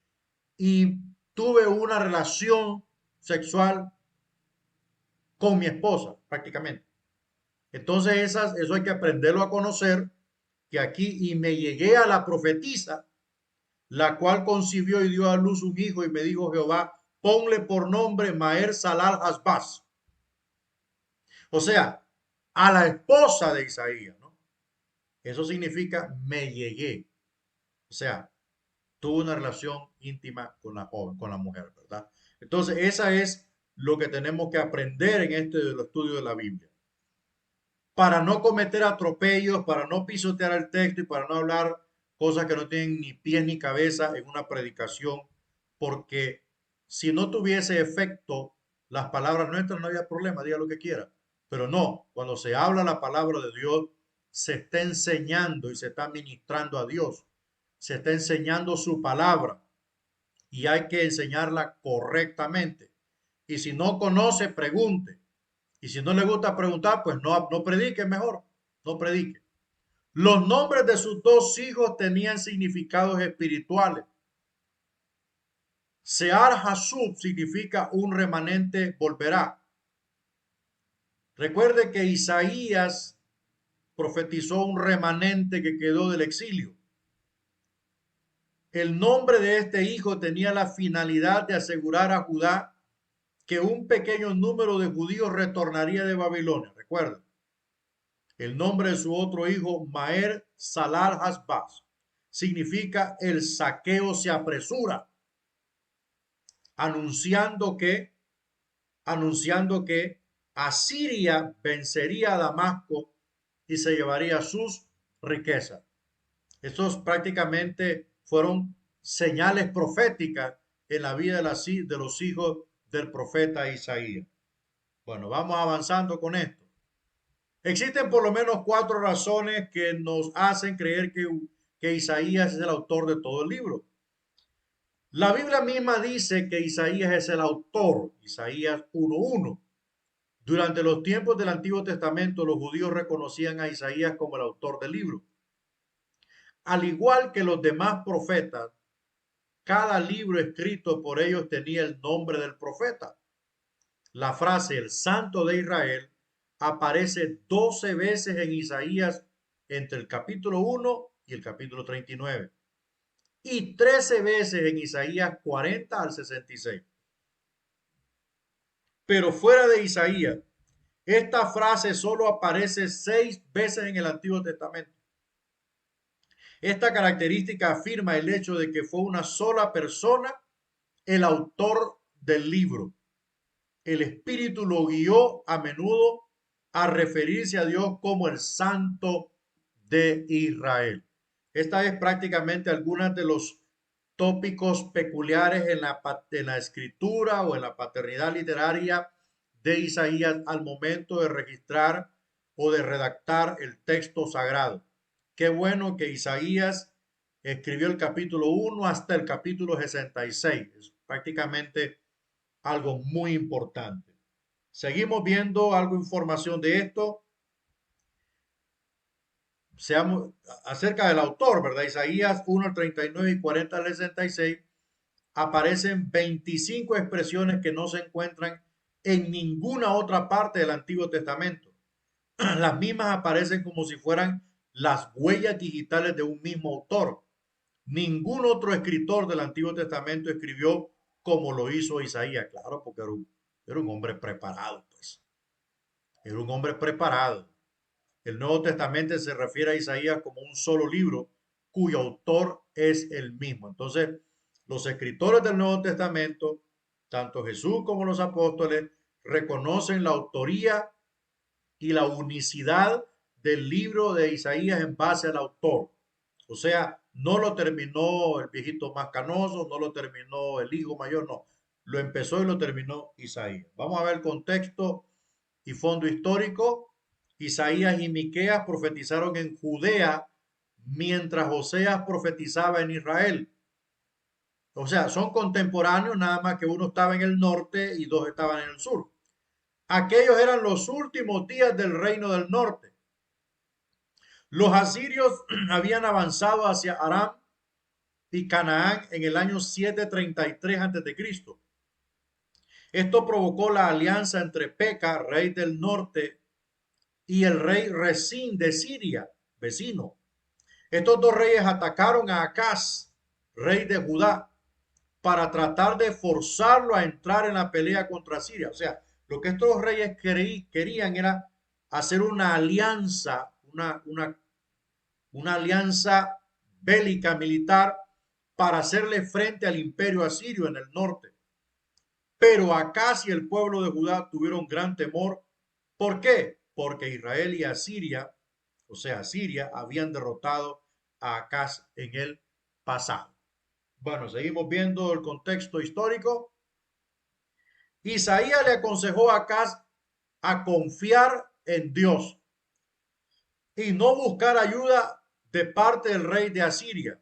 y tuve una relación sexual con mi esposa, prácticamente. Entonces eso hay que aprenderlo a conocer, que aquí y me llegué a la profetisa, la cual concibió y dio a luz un hijo y me dijo Jehová, ponle por nombre Maher Salal Hasbaz. O sea, a la esposa de Isaías, ¿no? Eso significa me llegué. O sea, tuvo una relación íntima con la joven, con la mujer, ¿verdad? Entonces, esa es lo que tenemos que aprender en este estudio de la Biblia. Para no cometer atropellos, para no pisotear el texto y para no hablar cosas que no tienen ni pies ni cabeza en una predicación, porque si no tuviese efecto las palabras nuestras, no había problema, diga lo que quiera. Pero no, cuando se habla la palabra de Dios, se está enseñando y se está ministrando a Dios. Se está enseñando su palabra y hay que enseñarla correctamente. Y si no conoce, pregunte. Y si no le gusta preguntar, pues no predique mejor, no predique. Los nombres de sus dos hijos tenían significados espirituales. Sear Hasub significa un remanente volverá. Recuerde que Isaías profetizó un remanente que quedó del exilio. El nombre de este hijo tenía la finalidad de asegurar a Judá que un pequeño número de judíos retornaría de Babilonia. Recuerden, el nombre de su otro hijo, Maher Salar Hasbaz, significa el saqueo se apresura, anunciando que, anunciando que Asiria vencería a Damasco y se llevaría sus riquezas. Estos prácticamente fueron señales proféticas en la vida de los hijos del profeta Isaías. Bueno, vamos avanzando con esto. Existen por lo menos cuatro razones que nos hacen creer que Isaías es el autor de todo el libro. La Biblia misma dice que Isaías es el autor, Isaías 1:1. Durante los tiempos del Antiguo Testamento, los judíos reconocían a Isaías como el autor del libro. Al igual que los demás profetas, cada libro escrito por ellos tenía el nombre del profeta. La frase el Santo de Israel aparece 12 veces en Isaías entre el capítulo 1 y el capítulo 39 y 13 veces en Isaías 40 al 66. Pero fuera de Isaías, esta frase solo aparece 6 veces en el Antiguo Testamento. Esta característica afirma el hecho de que fue una sola persona el autor del libro. El Espíritu lo guió a menudo a referirse a Dios como el Santo de Israel. Esta es prácticamente algunas tópicos peculiares en la escritura o en la paternidad literaria de Isaías al momento de registrar o de redactar el texto sagrado. Qué bueno que Isaías escribió el capítulo 1 hasta el capítulo 66. Es prácticamente algo muy importante. Seguimos viendo algo información de esto. Seamos acerca del autor, ¿verdad? Isaías 1, 39 y 40 al 66 aparecen 25 expresiones que no se encuentran en ninguna otra parte del Antiguo Testamento. Las mismas aparecen como si fueran las huellas digitales de un mismo autor. Ningún otro escritor del Antiguo Testamento escribió como lo hizo Isaías, claro, porque era un hombre preparado, pues. Era un hombre preparado. El Nuevo Testamento se refiere a Isaías como un solo libro cuyo autor es el mismo. Entonces, los escritores del Nuevo Testamento, tanto Jesús como los apóstoles, reconocen la autoría y la unicidad del libro de Isaías en base al autor. O sea, no lo terminó el viejito más canoso, no lo terminó el hijo mayor, no. Lo empezó y lo terminó Isaías. Vamos a ver el contexto y fondo histórico. Isaías y Miqueas profetizaron en Judea mientras Oseas profetizaba en Israel. O sea, son contemporáneos, nada más que uno estaba en el norte y dos estaban en el sur. Aquellos eran los últimos días del reino del norte. Los asirios habían avanzado hacia Aram y Canaán en el año 733 a.C. Esto provocó la alianza entre Peca, rey del norte, y el rey Resín de Siria, vecino. Estos dos reyes atacaron a Acaz, rey de Judá, para tratar de forzarlo a entrar en la pelea contra Siria. O sea, lo que estos reyes querían era hacer una alianza, una alianza bélica militar para hacerle frente al imperio asirio en el norte. Pero Acaz y el pueblo de Judá tuvieron gran temor. ¿Por qué? Porque Israel y Asiria, o sea, Siria, habían derrotado a Acaz en el pasado. Bueno, seguimos viendo el contexto histórico. Isaías le aconsejó a Acaz a confiar en Dios y no buscar ayuda de parte del rey de Asiria.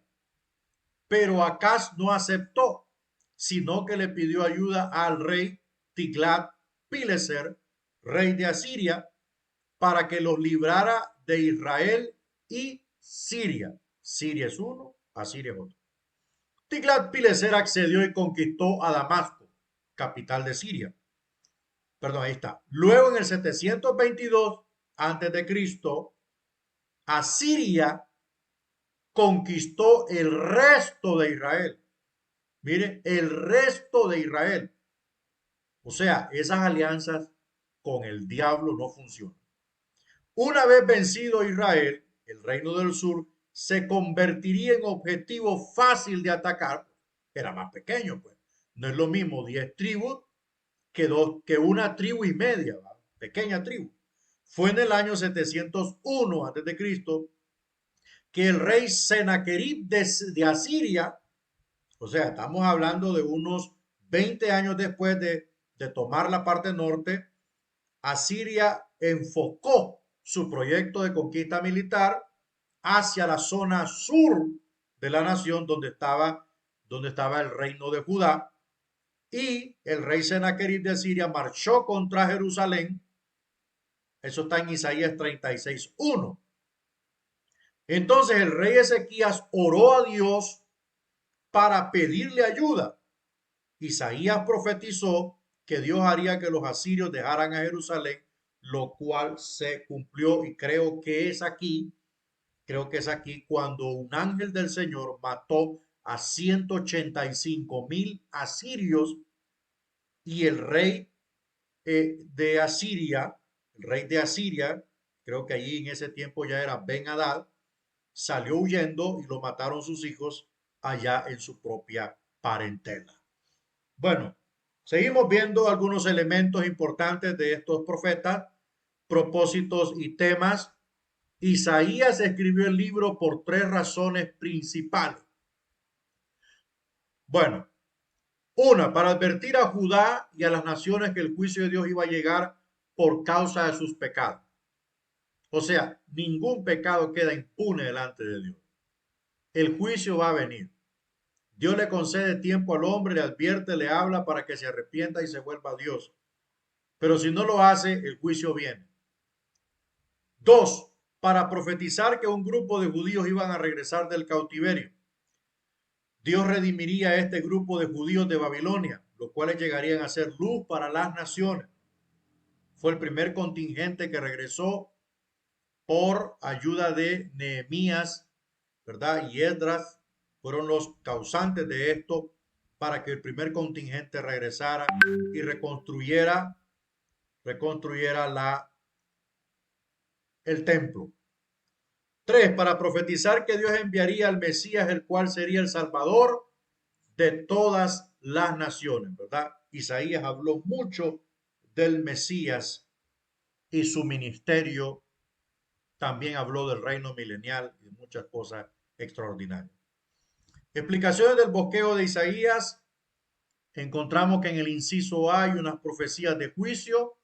Pero Acaz no aceptó, sino que le pidió ayuda al rey Tiglat-Pileser, rey de Asiria, para que los librara de Israel y Siria. Siria es uno, Asiria es otro. Tiglat-Pileser accedió y conquistó a Damasco, capital de Siria. Perdón, ahí está. Luego en el 722 antes de Cristo, Asiria conquistó el resto de Israel. Mire, el resto de Israel. O sea, esas alianzas con el diablo no funcionan. Una vez vencido Israel, el reino del sur se convertiría en objetivo fácil de atacar. Era más pequeño, pues. No es lo mismo 10 tribus que una tribu y media, ¿va? Pequeña tribu. Fue en el año 701 a.C. que el rey Sennacherib de Asiria, o sea, estamos hablando de unos 20 años después de tomar la parte norte, Asiria enfocó su proyecto de conquista militar hacia la zona sur de la nación donde estaba el reino de Judá, y el rey Sennacherib de Siria marchó contra Jerusalén. Eso está en Isaías 36:1. Entonces el rey Ezequías oró a Dios para pedirle ayuda. Isaías profetizó que Dios haría que los asirios dejaran a Jerusalén, lo cual se cumplió, y creo que es aquí cuando un ángel del Señor mató a 185,000 asirios, y el rey de Asiria, el rey de Asiria, creo que allí en ese tiempo ya era Ben-Hadad, salió huyendo y lo mataron sus hijos allá en su propia parentela. Bueno, seguimos viendo algunos elementos importantes de estos profetas, propósitos y temas. Isaías escribió el libro por tres razones principales. Bueno, una, para advertir a Judá y a las naciones que el juicio de Dios iba a llegar por causa de sus pecados. O sea, ningún pecado queda impune delante de Dios. El juicio va a venir. Dios le concede tiempo al hombre, le advierte, le habla para que se arrepienta y se vuelva a Dios. Pero si no lo hace, el juicio viene. Dos, para profetizar que un grupo de judíos iban a regresar del cautiverio. Dios redimiría a este grupo de judíos de Babilonia, los cuales llegarían a ser luz para las naciones. Fue el primer contingente que regresó por ayuda de Nehemías, ¿verdad? Y Esdras fueron los causantes de esto para que el primer contingente regresara y reconstruyera el templo. Tres, para profetizar que Dios enviaría al Mesías, el cual sería el Salvador de todas las naciones, ¿verdad? Isaías habló mucho del Mesías y su ministerio. También habló del reino milenial y muchas cosas extraordinarias. Explicaciones del bosqueo de Isaías. Encontramos que en el inciso A hay unas profecías de juicio.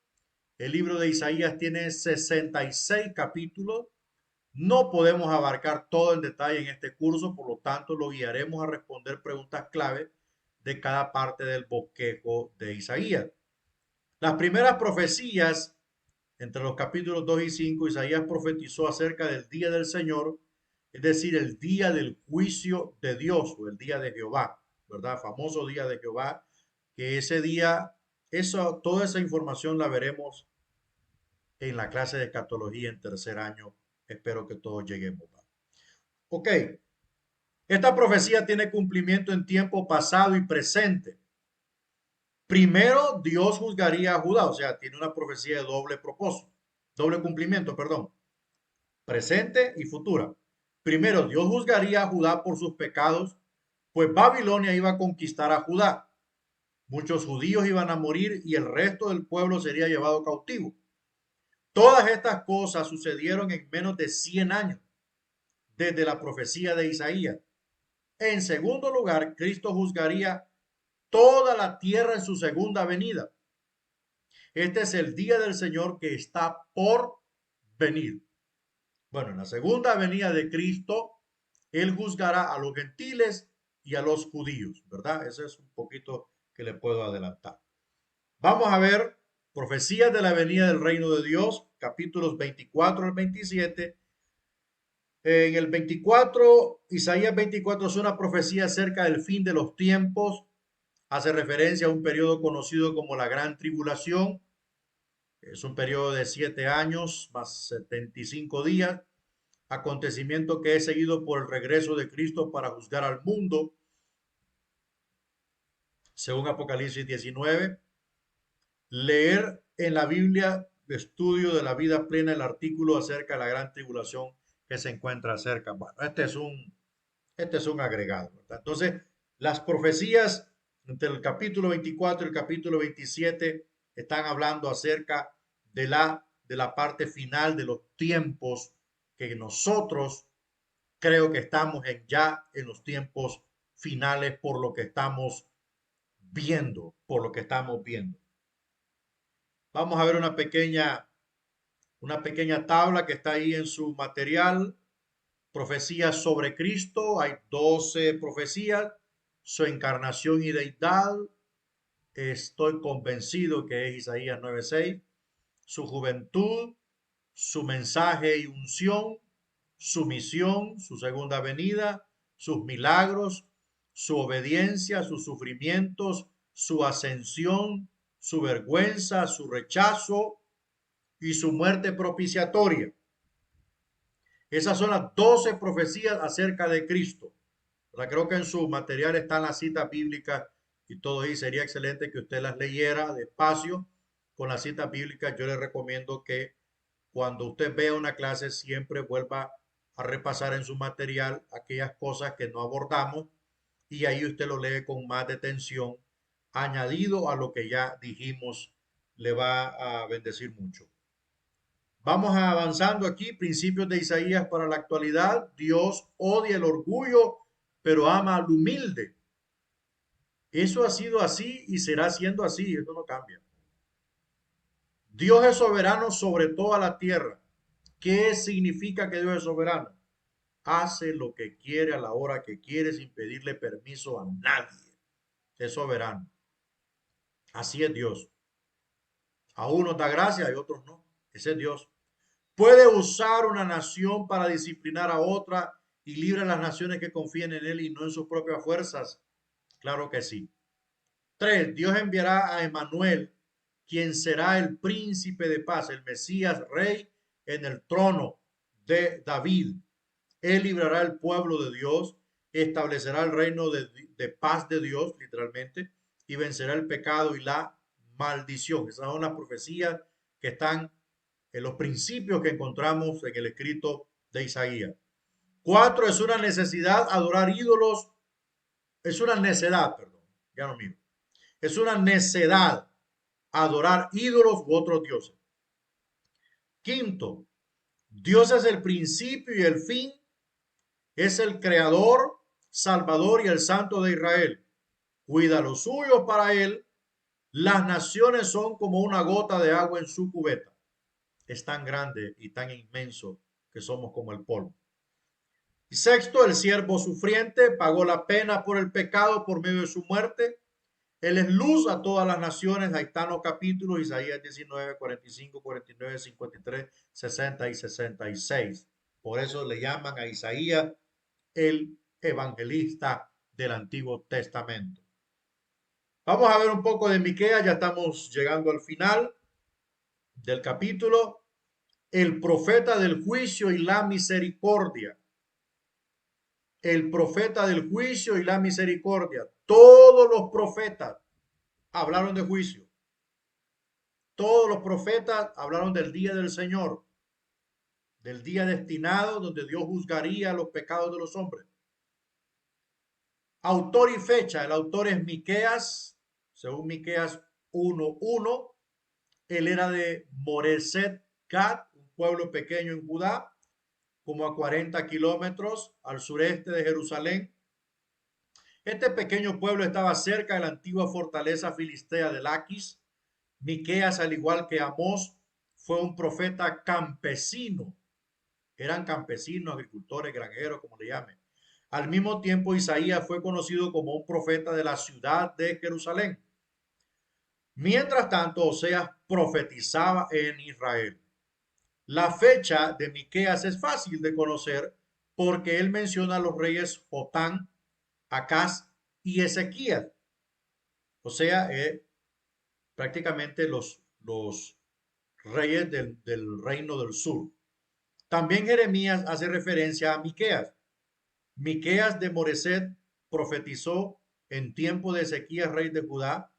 El libro de Isaías tiene 66 capítulos. No podemos abarcar todo el detalle en este curso, por lo tanto lo guiaremos a responder preguntas clave de cada parte del bosquejo de Isaías. Las primeras profecías, entre los capítulos 2 y 5, Isaías profetizó acerca del día del Señor, es decir, el día del juicio de Dios o el día de Jehová, ¿verdad? Famoso día de Jehová, que ese día, toda esa información la veremos en la clase de escatología en tercer año. Espero que todos lleguemos. Ok, esta profecía tiene cumplimiento en tiempo pasado y presente. Primero, Dios juzgaría a Judá, o sea, tiene una profecía de doble propósito, doble cumplimiento, perdón, presente y futura. Primero, Dios juzgaría a Judá por sus pecados, pues Babilonia iba a conquistar a Judá. Muchos judíos iban a morir y el resto del pueblo sería llevado cautivo. Todas estas cosas sucedieron en menos de 100 años desde la profecía de Isaías. En segundo lugar, Cristo juzgaría toda la tierra en su segunda venida. Este es el día del Señor que está por venir. Bueno, en la segunda venida de Cristo, Él juzgará a los gentiles y a los judíos, ¿verdad? Ese es un poquito que le puedo adelantar. Vamos a ver profecías de la venida del reino de Dios, capítulos 24 al 27. En el 24, Isaías 24 es una profecía acerca del fin de los tiempos. Hace referencia a un periodo conocido como la Gran Tribulación. Es un periodo de 7 años más 75 días. Acontecimiento que es seguido por el regreso de Cristo para juzgar al mundo, según Apocalipsis 19. Leer en la Biblia de estudio de la vida plena el artículo acerca de la gran tribulación que se encuentra cerca. Bueno, este es un agregado, ¿verdad? Entonces, las profecías entre el capítulo 24 y el capítulo 27 están hablando acerca de la parte final de los tiempos que nosotros creo que estamos ya en los tiempos finales por lo que estamos viendo, por lo que estamos viendo. Vamos a ver una pequeña tabla que está ahí en su material. Profecías sobre Cristo. Hay 12 profecías. Su encarnación y deidad. Estoy convencido que es Isaías 9:6. Su juventud, su mensaje y unción, su misión, su segunda venida, sus milagros, su obediencia, sus sufrimientos, su ascensión, su vergüenza, su rechazo y su muerte propiciatoria. Esas son las 12 profecías acerca de Cristo. Creo que en su material están las citas bíblicas y todo ahí. Sería excelente que usted las leyera despacio con las citas bíblicas. Yo le recomiendo que cuando usted vea una clase siempre vuelva a repasar en su material aquellas cosas que no abordamos y ahí usted lo lee con más detención, añadido a lo que ya dijimos, le va a bendecir mucho. Vamos avanzando aquí, principios de Isaías para la actualidad. Dios odia el orgullo, pero ama al humilde. Eso ha sido así y será siendo así, esto no cambia. Dios es soberano sobre toda la tierra. ¿Qué significa que Dios es soberano? Hace lo que quiere a la hora que quiere sin pedirle permiso a nadie. Es soberano. Así es Dios. A unos da gracia y a otros no. Ese es Dios. ¿Puede usar una nación para disciplinar a otra y libre a las naciones que confíen en él y no en sus propias fuerzas? Claro que sí. 3. Dios enviará a Emmanuel, quien será el príncipe de paz, el Mesías, rey en el trono de David. Él librará el pueblo de Dios, establecerá el reino de paz de Dios, literalmente, y vencerá el pecado y la maldición. Esas son las profecías que están en los principios que encontramos en el escrito de Isaías. 4. Es una necesidad adorar ídolos, es una necedad, perdón, ya no miro. Es una necedad adorar ídolos u otros dioses. Quinto, Dios es el principio y el fin, es el creador, salvador y el santo de Israel. Cuida lo suyo para él. Las naciones son como una gota de agua en su cubeta. Es tan grande y tan inmenso que somos como el polvo. Y sexto, el siervo sufriente pagó la pena por el pecado por medio de su muerte. Él es luz a todas las naciones. Ahí están los capítulos, Isaías 19, 45, 49, 53, 60 y 66. Por eso le llaman a Isaías el evangelista del Antiguo Testamento. Vamos a ver un poco de Miqueas, ya estamos llegando al final del capítulo. El profeta del juicio y la misericordia. El profeta del juicio y la misericordia. Todos los profetas hablaron de juicio. Todos los profetas hablaron del día del Señor, del día destinado donde Dios juzgaría los pecados de los hombres. Autor y fecha, el autor es Miqueas, según Miqueas 1:1. Él era de Moreset Gad, un pueblo pequeño en Judá, como a 40 kilómetros al sureste de Jerusalén. Este pequeño pueblo estaba cerca de la antigua fortaleza filistea de Laquis. Miqueas, al igual que Amós, fue un profeta campesino. Eran campesinos, agricultores, granjeros, como le llamen. Al mismo tiempo, Isaías fue conocido como un profeta de la ciudad de Jerusalén. Mientras tanto, Oseas profetizaba en Israel. La fecha de Miqueas es fácil de conocer porque él menciona a los reyes Jotán, Acaz y Ezequías. O sea, prácticamente los reyes del reino del sur. También Jeremías hace referencia a Miqueas. Miqueas de Moreset profetizó en tiempo de Ezequías, rey de Judá,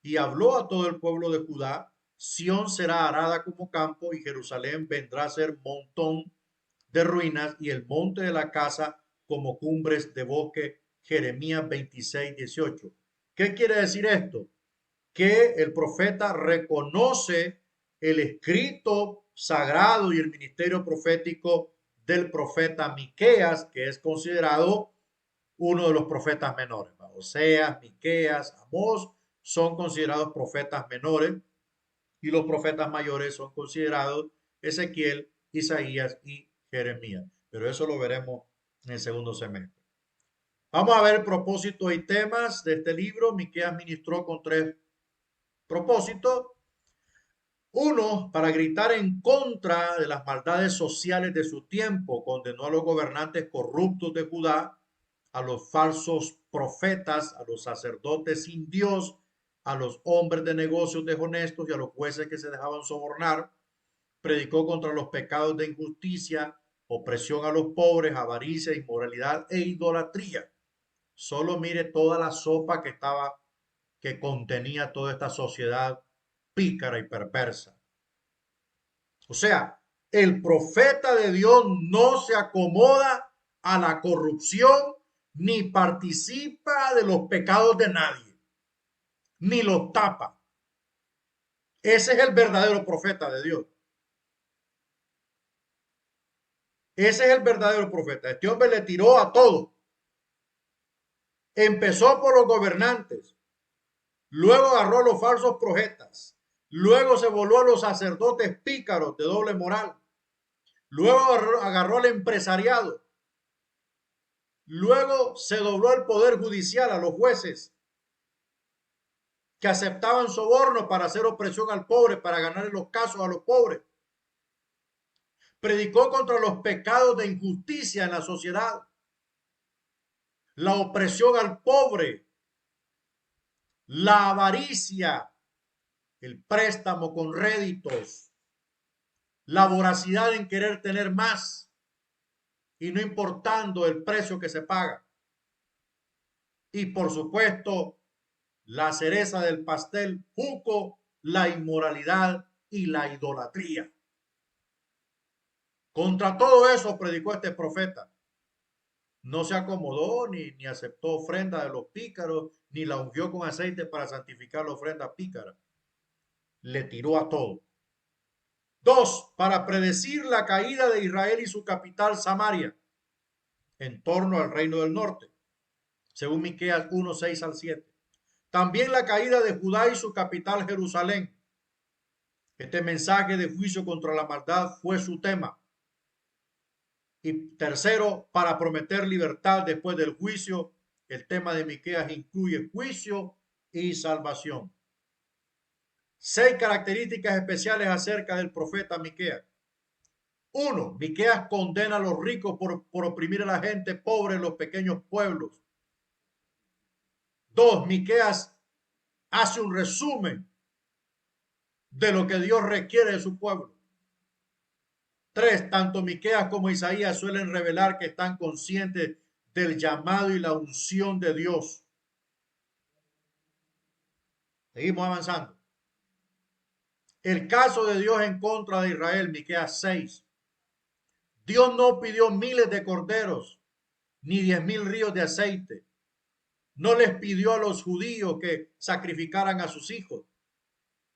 y habló a todo el pueblo de Judá: Sión será arada como campo y Jerusalén vendrá a ser montón de ruinas y el monte de la casa como cumbres de bosque. Jeremías 26:18. ¿Qué quiere decir esto? Que el profeta reconoce el escrito sagrado y el ministerio profético del profeta Miqueas, que es considerado uno de los profetas menores. Oseas, Miqueas, Amós son considerados profetas menores y los profetas mayores son considerados Ezequiel, Isaías y Jeremías. Pero eso lo veremos en el segundo semestre. Vamos a ver el propósito y temas de este libro. Miqueas ministró con 3 propósitos. Uno, para gritar en contra de las maldades sociales de su tiempo, condenó a los gobernantes corruptos de Judá, a los falsos profetas, a los sacerdotes sin Dios, a los hombres de negocios deshonestos y a los jueces que se dejaban sobornar. Predicó contra los pecados de injusticia, opresión a los pobres, avaricia, inmoralidad e idolatría. Solo mire toda la sopa que contenía toda esta sociedad pícara y perversa. O sea, el profeta de Dios no se acomoda a la corrupción ni participa de los pecados de nadie, ni los tapa. Ese es el verdadero profeta de Dios. Ese es el verdadero profeta. Este hombre le tiró a todo. Empezó por los gobernantes. Luego agarró a los falsos profetas. Luego se volvió a los sacerdotes pícaros de doble moral. Luego agarró al empresariado. Luego se dobló al poder judicial, a los jueces que aceptaban soborno para hacer opresión al pobre, para ganar los casos a los pobres. Predicó contra los pecados de injusticia en la sociedad, la opresión al pobre, la avaricia, el préstamo con réditos, la voracidad en querer tener más y no importando el precio que se paga. Y por supuesto, la cereza del pastel, Juco, la inmoralidad y la idolatría. Contra todo eso predicó este profeta. No se acomodó ni aceptó ofrenda de los pícaros, ni la ungió con aceite para santificar la ofrenda pícara. Le tiró a todo. Dos, para predecir la caída de Israel y su capital Samaria, en torno al reino del norte, según Miqueas 1, 6 al 7. También la caída de Judá y su capital Jerusalén. Este mensaje de juicio contra la maldad fue su tema. Y tercero, para prometer libertad después del juicio, el tema de Miqueas incluye juicio y salvación. 6 características especiales acerca del profeta Miqueas. 1. Miqueas condena a los ricos por oprimir a la gente pobre en los pequeños pueblos. 2. Miqueas hace un resumen de lo que Dios requiere de su pueblo. 3. Tanto Miqueas como Isaías suelen revelar que están conscientes del llamado y la unción de Dios. Seguimos avanzando. El caso de Dios en contra de Israel, Miqueas 6. Dios no pidió miles de corderos ni 10,000 ríos de aceite. No les pidió a los judíos que sacrificaran a sus hijos,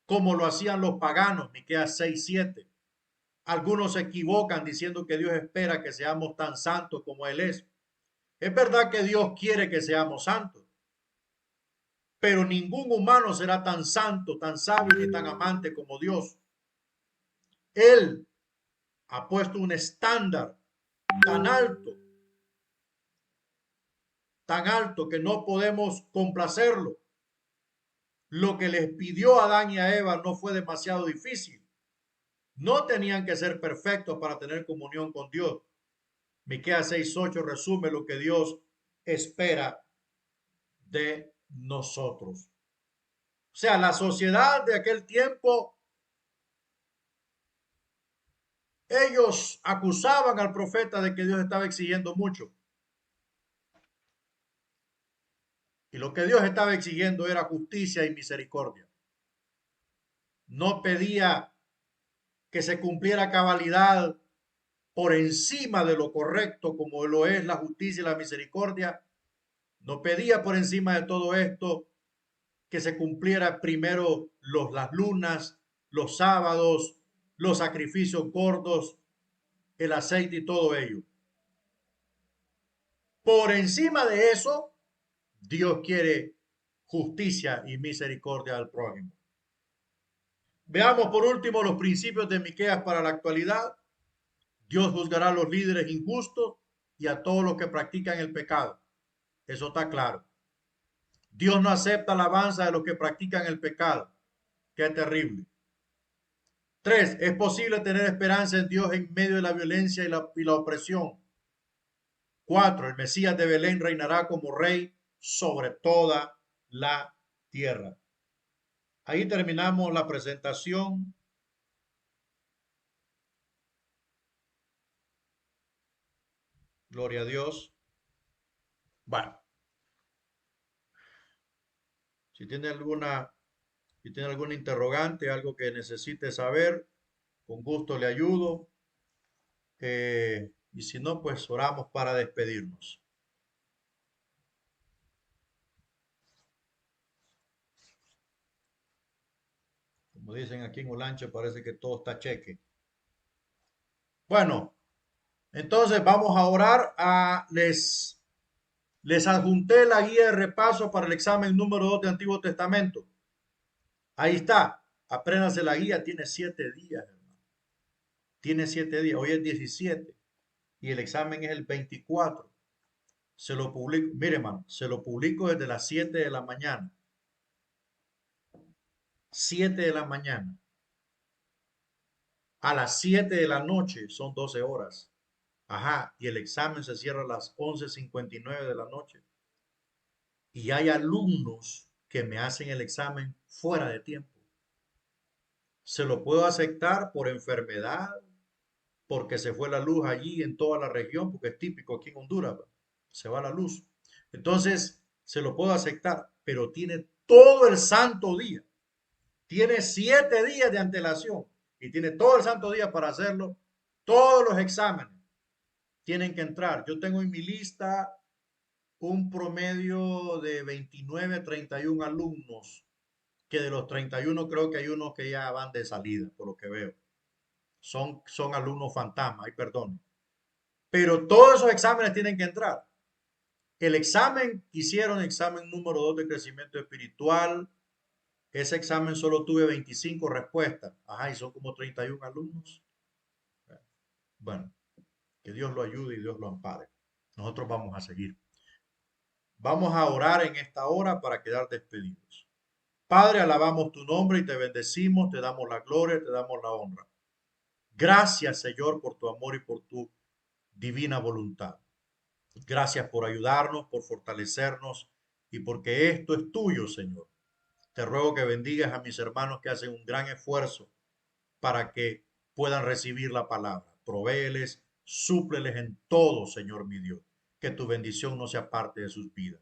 como lo hacían los paganos, Miqueas 6:7. Algunos se equivocan diciendo que Dios espera que seamos tan santos como Él es. Es verdad que Dios quiere que seamos santos, pero ningún humano será tan santo, tan sabio ni tan amante como Dios. Él ha puesto un estándar tan alto que no podemos complacerlo. Lo que les pidió a Adán y a Eva no fue demasiado difícil. No tenían que ser perfectos para tener comunión con Dios. Miqueas 6:8 resume lo que Dios espera de nosotros. O sea, la sociedad de aquel tiempo, ellos acusaban al profeta de que Dios estaba exigiendo mucho. Y lo que Dios estaba exigiendo era justicia y misericordia. No pedía que se cumpliera cabalidad por encima de lo correcto, como lo es la justicia y la misericordia. No pedía por encima de todo esto que se cumpliera primero las lunas, los sábados, los sacrificios gordos, el aceite y todo ello. Por encima de eso, Dios quiere justicia y misericordia al prójimo. Veamos por último los principios de Miqueas para la actualidad. Dios juzgará a los líderes injustos y a todos los que practican el pecado. Eso está claro. Dios no acepta la alabanza de los que practican el pecado. Qué terrible. 3. Es posible tener esperanza en Dios en medio de la violencia y la opresión. 4. El Mesías de Belén reinará como rey sobre toda la tierra. Ahí terminamos la presentación. Gloria a Dios. Bueno, si tiene alguna interrogante, algo que necesite saber, con gusto le ayudo. Y si no, pues oramos para despedirnos. Como dicen aquí en Olancho, parece que todo está cheque. Bueno, entonces vamos a orar. Les adjunté la guía de repaso para el examen número 2 de Antiguo Testamento. Ahí está. Apréndase la guía. Tiene 7 días, hermano. Tiene 7 días. Hoy es 17 y el examen es el 24. Se lo publico. Mire, hermano, se lo publico desde las 7 de la mañana. 7 de la mañana. A las 7 de la noche son 12 horas. Ajá. Y el examen se cierra a las 11:59 de la noche. Y hay alumnos que me hacen el examen fuera de tiempo. Se lo puedo aceptar por enfermedad, porque se fue la luz allí en toda la región, porque es típico aquí en Honduras, ¿va? Se va la luz. Entonces, se lo puedo aceptar, pero tiene todo el santo día. Tiene 7 días de antelación y tiene todo el santo día para hacerlo. Todos los exámenes tienen que entrar. Yo tengo en mi lista un promedio de 29 a 31 alumnos, que de los 31 creo que hay unos que ya van de salida, por lo que veo. Son alumnos fantasma, ay, perdón. Pero todos esos exámenes tienen que entrar. El examen, hicieron examen número 2 de crecimiento espiritual. Ese examen solo tuve 25 respuestas. Ajá, y son como 31 alumnos. Bueno, que Dios lo ayude y Dios lo ampare. Nosotros vamos a seguir. Vamos a orar en esta hora para quedar despedidos. Padre, alabamos tu nombre y te bendecimos, te damos la gloria, te damos la honra. Gracias, Señor, por tu amor y por tu divina voluntad. Gracias por ayudarnos, por fortalecernos y porque esto es tuyo, Señor. Te ruego que bendigas a mis hermanos que hacen un gran esfuerzo para que puedan recibir la palabra. Provéeles, súpleles en todo, Señor mi Dios. Que tu bendición no sea parte de sus vidas.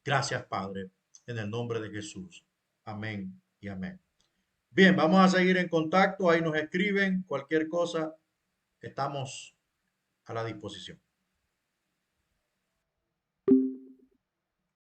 Gracias, Padre, en el nombre de Jesús. Amén y amén. Bien, vamos a seguir en contacto. Ahí nos escriben cualquier cosa. Estamos a la disposición.